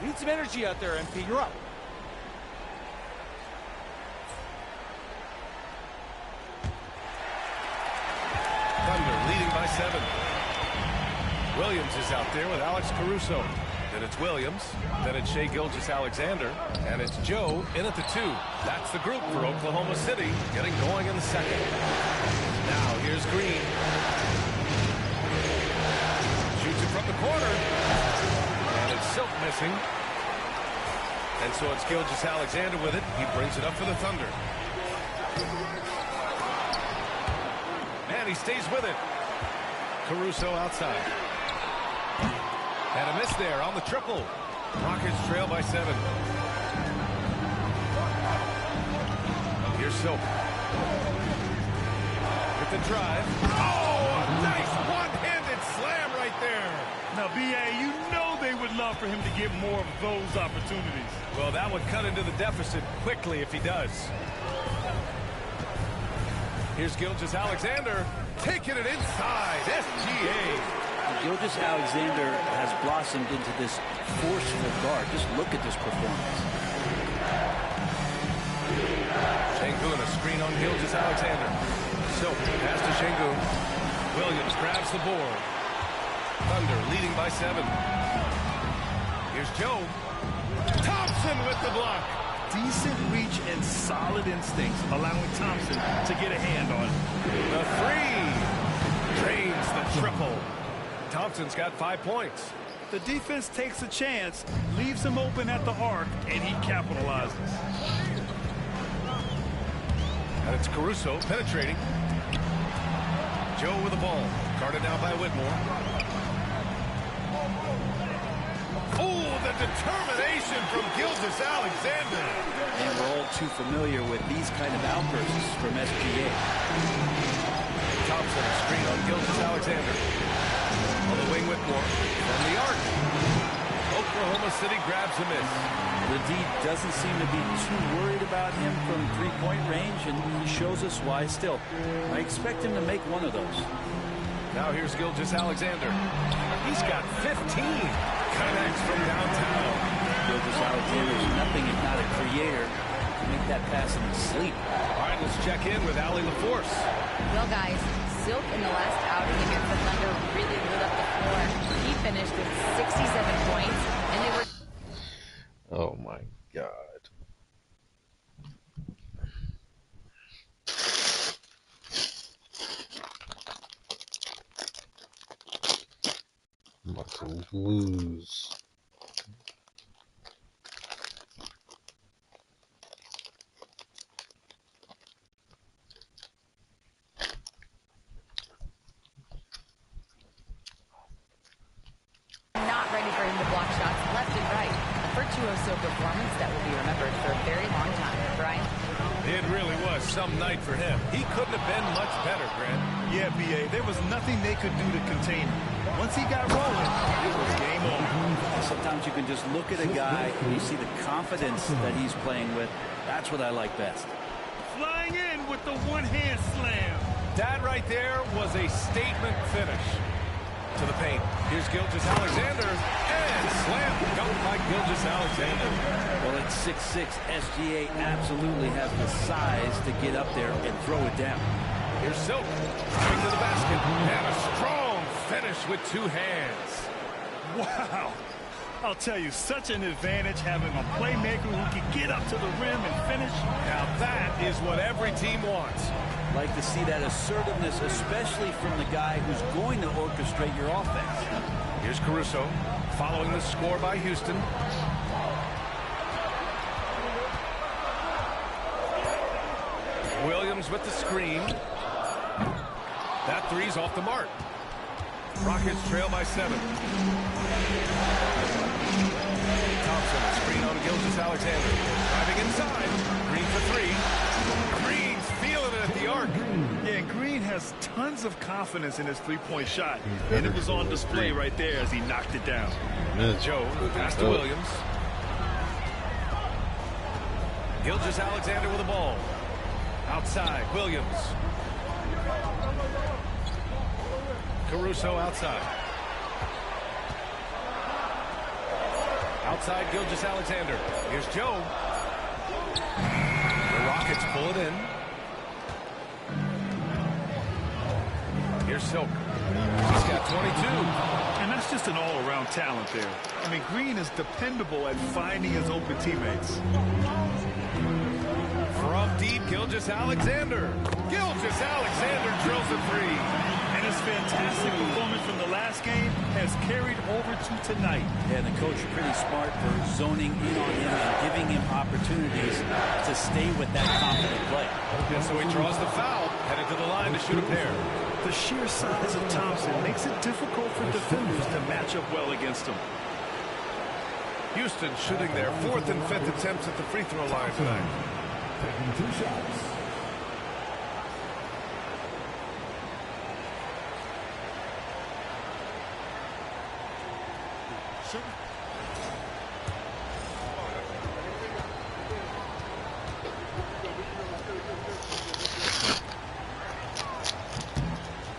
R: Need some energy out there, MP. You're up.
N: Thunder leading by 7. Williams is out there with Alex Caruso. Then it's Williams. Then it's Shai Gilgeous-Alexander. And it's Joe in at the 2. That's the group for Oklahoma City getting going in the second. Now here's Green. Shoots it from the corner. And it's Silk missing. And so it's Gilgeous-Alexander with it. He brings it up for the Thunder. And he stays with it. Caruso outside. And a miss there on the triple. Rockets trail by 7. Here's Silk. With the drive. Oh, nice one-handed slam right there.
O: Now, B.A., you know they would love for him to get more of those opportunities.
N: Well, that would cut into the deficit quickly if he does. Here's Gilgeous-Alexander taking it inside. SGA.
Q: Gilgeous-Alexander has blossomed into this forceful guard. Just look at this performance.
N: Şengün, a screen on Gilgeous-Alexander. Silk pass to Şengün. Williams grabs the board. Thunder leading by 7. Here's Joe. Thompson with the block.
O: Decent reach and solid instincts, allowing Thompson to get a hand on it.
N: The 3 drains the triple. Thompson's got 5 points.
O: The defense takes a chance, leaves him open at the arc, and he capitalizes.
N: And it's Caruso penetrating. Joe with the ball. Guarded now by Whitmore. Oh, the determination from Gilgeous-Alexander.
Q: And we're all too familiar with these kind of outbursts from SGA.
N: Thompson, a screen on Gilgeous-Alexander. On the wing, Whitmore. From the arc. Oklahoma City grabs a miss.
Q: The D doesn't seem to be too worried about him from three-point range, and he shows us why still. I expect him to make one of those.
N: Now here's Gilgeous-Alexander. He's got 15. Connects from downtown.
Q: Gilgeous-Alexander is nothing if not a creator. To make that pass in his sleep.
N: All right, let's check in with Allie LaForce.
P: Well, guys, Silk in the last outing against the Thunder really lit up the floor. He finished with 67 points, and they were...
E: Oh my God. I'm about to lose.
P: not ready for him to block shots left and right. A virtuoso performance that will be remembered for a very long time. Brian?
N: It really was some night for him. He couldn't have been much better, Grant.
O: Yeah, B.A., there was nothing they could do to contain him. Once he got rolling, it was game over.
Q: Sometimes you can just look at a guy and you see the confidence that he's playing with. That's what I like best.
O: Flying in with the one-hand slam.
N: That right there was a statement finish. To the paint. Here's Gilgeous-Alexander. And slam dunked by Gilgeous-Alexander.
Q: Well, at 6'6", SGA absolutely has the size to get up there and throw it down.
N: Here's Silk. Driving to the basket. And a strong finish with two hands.
O: Wow. I'll tell you, such an advantage having a playmaker who can get up to the rim and finish.
N: Now that is what every team wants.
Q: Like to see that assertiveness, especially from the guy who's going to orchestrate your offense.
N: Here's Caruso, following the score by Houston. Williams with the screen. That three's off the mark. Rockets trail by 7. Thompson, screen on Gilgeous-Alexander. Driving inside. Green for 3. Green's feeling it at the arc.
O: Yeah, Green has tons of confidence in his three-point shot. And it was on display right there as he knocked it down.
N: Joe, pass to Williams. Gilgeous-Alexander with the ball. Outside, Williams. Caruso outside. Outside, Gilgeous-Alexander. Here's Joe. The Rockets pull it in. Here's Silk. He's got 22.
O: And that's just an all-around talent there. I mean, Green is dependable at finding his open teammates.
N: From deep, Gilgeous-Alexander. Gilgeous-Alexander drills a 3.
O: And his fantastic performance from the last game has carried over to tonight.
Q: And the coach pretty smart for zoning in on him and giving him opportunities to stay with that confident play.
N: And so he draws the foul, headed to the line to shoot a pair.
O: The sheer size of Thompson makes it difficult for defenders to match up well against him.
N: Houston shooting their 4th and 5th attempts at the free throw line tonight.
I: Taking 2 shots.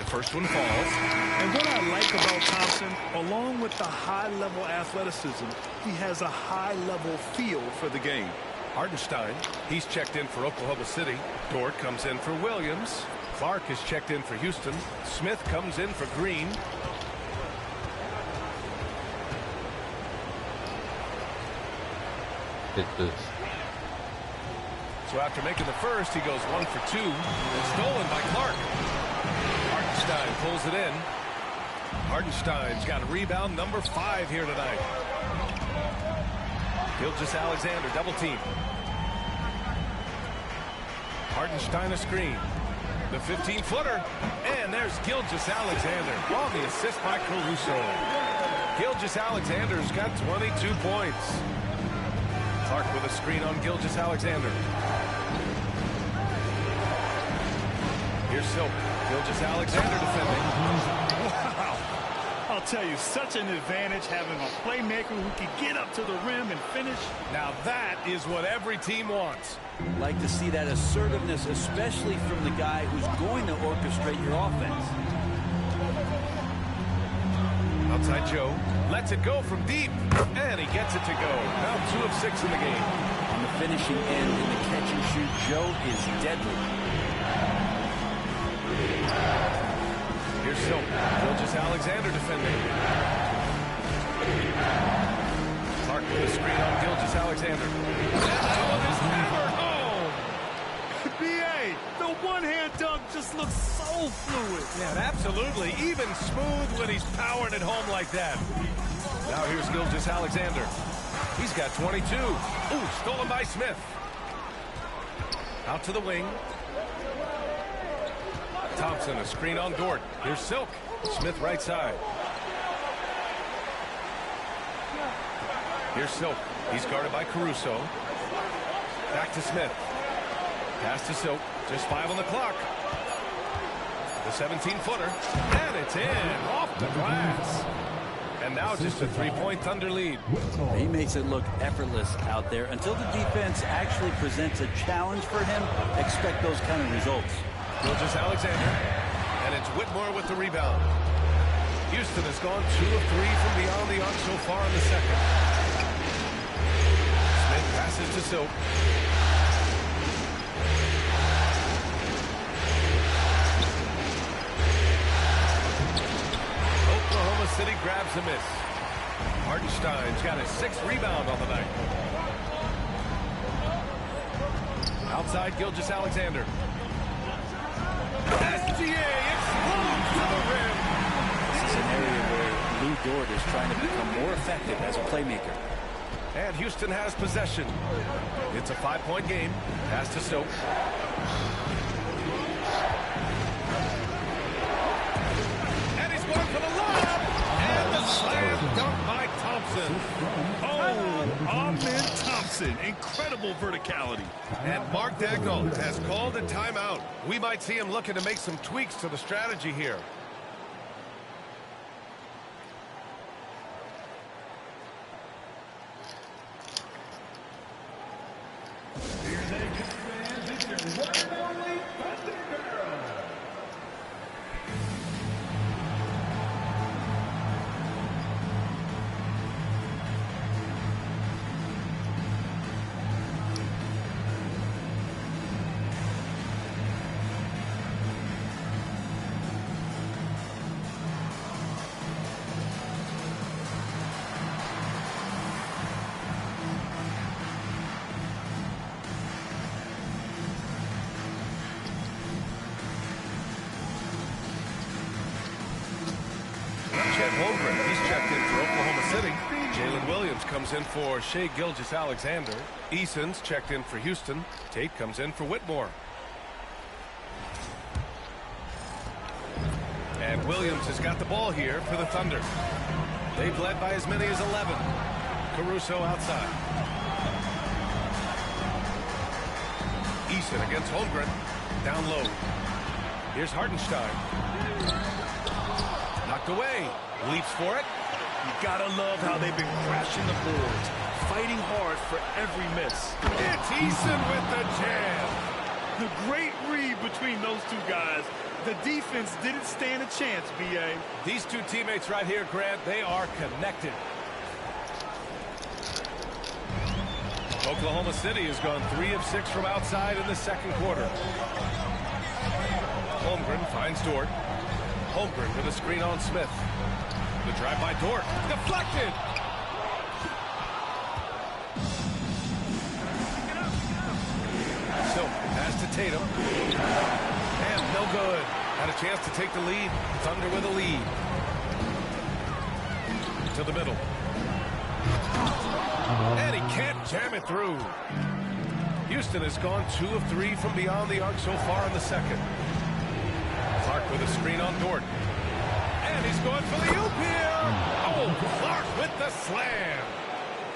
N: First one falls.
O: And what I like about Thompson, along with the high-level athleticism, he has a high-level feel for the game.
N: Hartenstein, he's checked in for Oklahoma City. Dort comes in for Williams. Clark is checked in for Houston. Smith comes in for Green.
E: Hit this.
N: So after making the first, he goes 1 for 2. And stolen by Clark. Hartenstein pulls it in. Hartenstein's got a rebound number 5 here tonight. Gilgeous-Alexander double team. Hartenstein a screen. The 15-footer. And there's Gilgeous-Alexander on the assist by Caruso. Gilgeous-Alexander's got 22 points. Clark with a screen on Gilgeous-Alexander. Here's Silk. Gilgeous-Alexander defending.
O: Wow. I'll tell you, such an advantage having a playmaker who can get up to the rim and finish.
N: Now that is what every team wants.
Q: Like to see that assertiveness, especially from the guy who's going to orchestrate your offense.
N: Outside Joe lets it go from deep, and he gets it to go. Now 2 of 6 in the game.
Q: On the finishing end in the catch and shoot, Joe is deadly.
N: Here's Silk. Gilgeous-Alexander defending. Clark with a screen on Gilgeous-Alexander. And that one is hammered home.
O: B.A., the one-hand dunk just looks so fluid.
N: Yeah, absolutely. Even smooth when he's powering it home like that. Now here's Gilgeous-Alexander. He's got 22. Ooh, stolen by Smith. Out to the wing. Thompson, a screen on Dort. Here's Silk. Smith right side. Here's Silk. He's guarded by Caruso. Back to Smith. Pass to Silk. Just 5 on the clock. The 17-footer. And it's in. Off the glass. And now just a 3-point Thunder lead.
Q: He makes it look effortless out there. Until the defense actually presents a challenge for him, expect those kind of results.
N: Gilgeous-Alexander. And it's Whitmore with the rebound. Houston has gone 2 of 3 from beyond the arc so far in the second. Smith passes to Silk. Oklahoma City grabs a miss. Hartenstein's got his 6th rebound on the night. Outside Gilgeous-Alexander. SGA explodes to the rim.
Q: This is an area where Lou Dort is trying to become more effective as a playmaker.
N: And Houston has possession. It's a 5-point game. Pass to Silk. And he's going for the lob. And the slam dunk by Thompson.
O: Oh, Amen Thompson. Incredible verticality.
N: And Mark Daigneault has called a timeout. We might see him looking to make some tweaks to the strategy here. He's checked in for Oklahoma City. Jalen Williams comes in for Shai Gilgeous-Alexander. Eason's checked in for Houston. Tate comes in for Whitmore. And Williams has got the ball here for the Thunder. They've led by as many as 11. Caruso outside. Eason against Holmgren. Down low. Here's Hartenstein. Knocked away. Leaps for it.
O: You gotta love how they've been crashing the boards, fighting hard for every miss.
N: It's Eason with the jam.
O: The great read between those two guys. The defense didn't stand a chance, B.A.
N: These two teammates right here, Grant, they are connected. Oklahoma City has gone 3 of 6 from outside in the second quarter. Holmgren finds Dort. Holmgren with a screen on Smith. The drive by Dort. Deflected. So, pass to Tatum. And no good. Had a chance to take the lead. Thunder with a lead. To the middle. And he can't jam it through. Houston has gone 2 of 3 from beyond the arc so far in the second. Clark with a screen on Dort. And he's going for the oop here. Oh, Clark with the slam.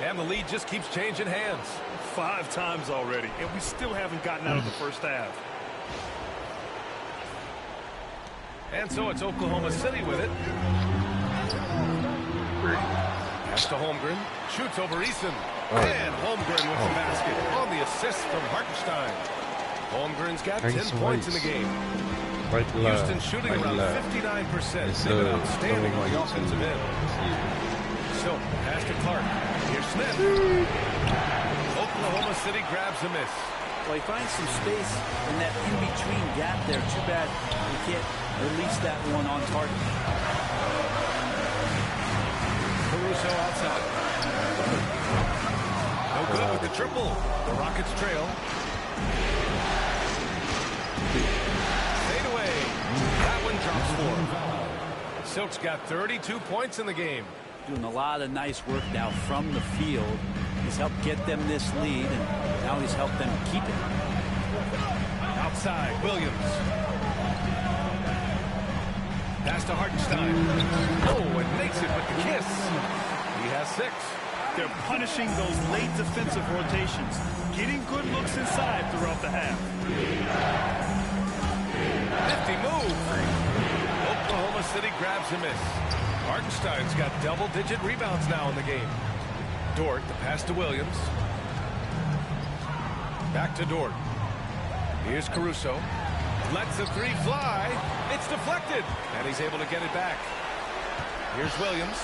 N: And the lead just keeps changing hands.
O: 5 times already, and we still haven't gotten out of the first half.
N: And so it's Oklahoma City with it. Pass to Holmgren. Shoots over Eason. And Holmgren with the basket on the assist from Hartenstein. Holmgren's got 10 points in the game. Houston shooting around 59%. They've been outstanding on the offensive end. Silk, pass to Clark. Here's Smith. Oklahoma City grabs a miss.
Q: Well, he finds some space in that in-between gap there. Too bad he can't release that one on target.
N: Caruso outside. No good with the triple. The Rockets trail. Fade away. That one drops 4. Silk's got 32 points in the game.
Q: Doing a lot of nice work now from the field. He's helped get them this lead, and now he's helped them keep it.
N: Outside, Williams. Pass to Hartenstein. Oh, and makes it with the kiss. He has 6.
O: They're punishing those late defensive rotations, getting good looks inside throughout the half.
N: Nifty move. Oklahoma City grabs a miss. Hartenstein's got double-digit rebounds now in the game. Dort, the pass to Williams. Back to Dort. Here's Caruso. Lets the 3 fly. It's deflected. And he's able to get it back. Here's Williams.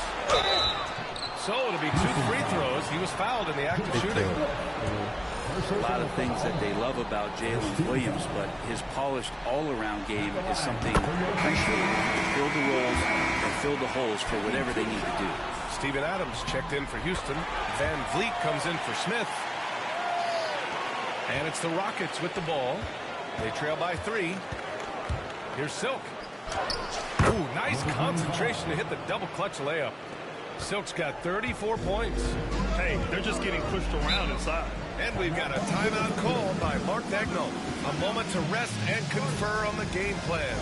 N: So it'll be 2 free throws. He was fouled in the act of shooting.
Q: A lot of things that they love about Jalen Williams, but his polished all-around game is something appreciated. Fill the roles and fill the holes for whatever they need to do.
N: Steven Adams checked in for Houston. Van Vliet comes in for Smith. And it's the Rockets with the ball. They trail by 3. Here's Silk. Ooh, nice concentration to hit the double clutch layup. Silk's got 34 points.
O: Hey, they're just getting pushed around inside.
N: And we've got a timeout called by Mark Dagnall. A moment to rest and confer on the game plan.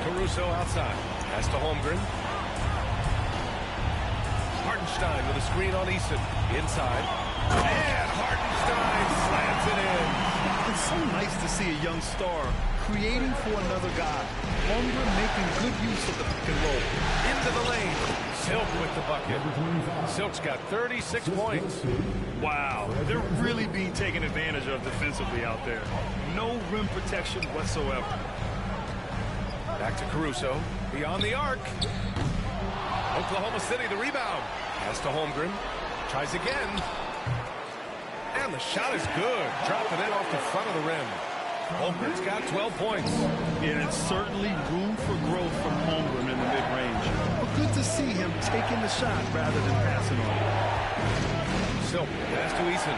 N: Caruso outside. Pass to Holmgren. Hartenstein with a screen on Eason. Inside. And Hartenstein slams it in.
O: It's so nice to see a young star creating for another guy. Holmgren making good use of the pick and roll.
N: Into the lane. Silk with the bucket. Silk's got 36 points.
O: Wow, they're really being taken advantage of defensively out there. No rim protection whatsoever.
N: Back to Caruso. Beyond the arc. Oklahoma City the rebound. Pass to Holmgren. Tries again. And the shot is good. Dropping it off the front of the rim. Holmgren's got 12 points.
O: Yeah, it's certainly room for growth from Holmgren in the mid-range. But good to see him taking the shot rather than passing on it.
N: Silk. Pass to Eason.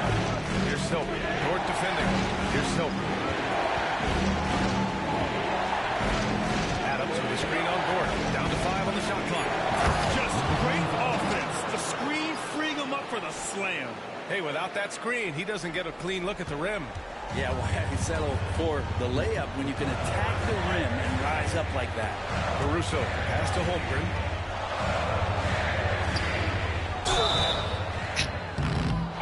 N: Here's Silk. Dort defending. Here's Silk. The screen on Dort. Down to 5 on the shot clock.
O: Just great offense. The screen freeing him up for the slam.
N: Hey, without that screen, he doesn't get a clean look at the rim.
Q: Yeah, why he settle for the layup when you can attack the rim and rise up like that?
N: Caruso, pass to Holmgren.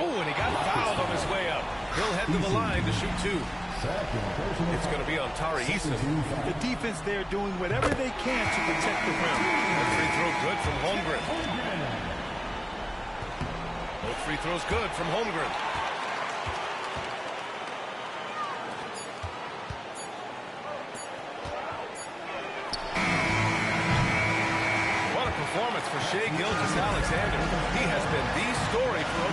N: Oh, and he got fouled on his way up. He'll head to the line to shoot 2. It's going to be on Tari Eason.
O: The defense there doing whatever they can to protect the rim.
N: That free throw good from Holmgren. Both free throws good from Holmgren. moments for Shai Gilgeous-Alexander. He has been the story for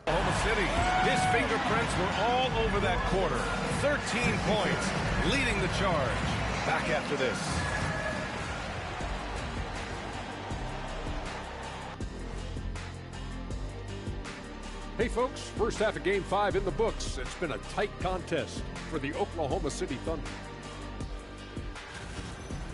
N: Oklahoma City. His fingerprints were all over that quarter. 13 points, leading the charge. Back after this.
J: Hey folks, first half of Game 5 in the books. It's been a tight contest for the Oklahoma City Thunder.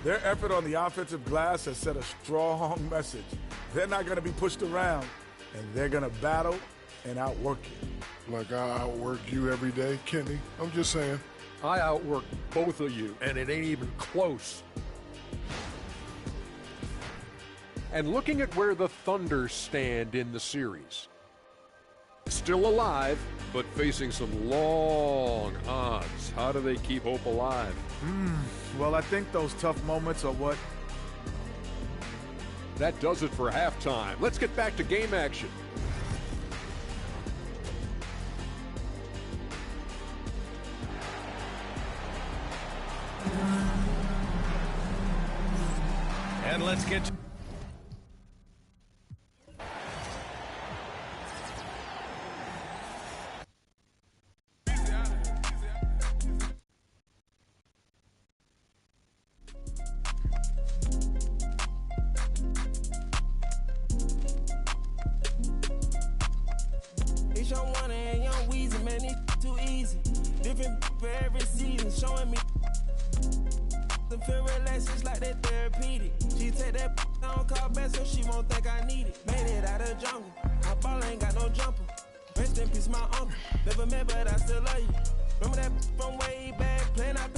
K: Their effort on the offensive glass has set a strong message. They're not going to be pushed around, and they're going to battle and outwork you.
L: Like I outwork you every day, Kenny? I'm just saying.
J: I outwork both of you, and it ain't even close. And looking at where the Thunder stand in the series. Still alive, but facing some long odds. How do they keep hope alive?
K: Well, I think those tough moments are what...
J: That does it for halftime. Let's get back to game action.
N: And let's get to
S: showing me the feel relaxed like that therapeutic. She take that on call back so she won't think I need it. Made it out of jungle. My ball ain't got no jumper. Rest in peace, my uncle. Never met, but I still love you. Remember that from way back, playing out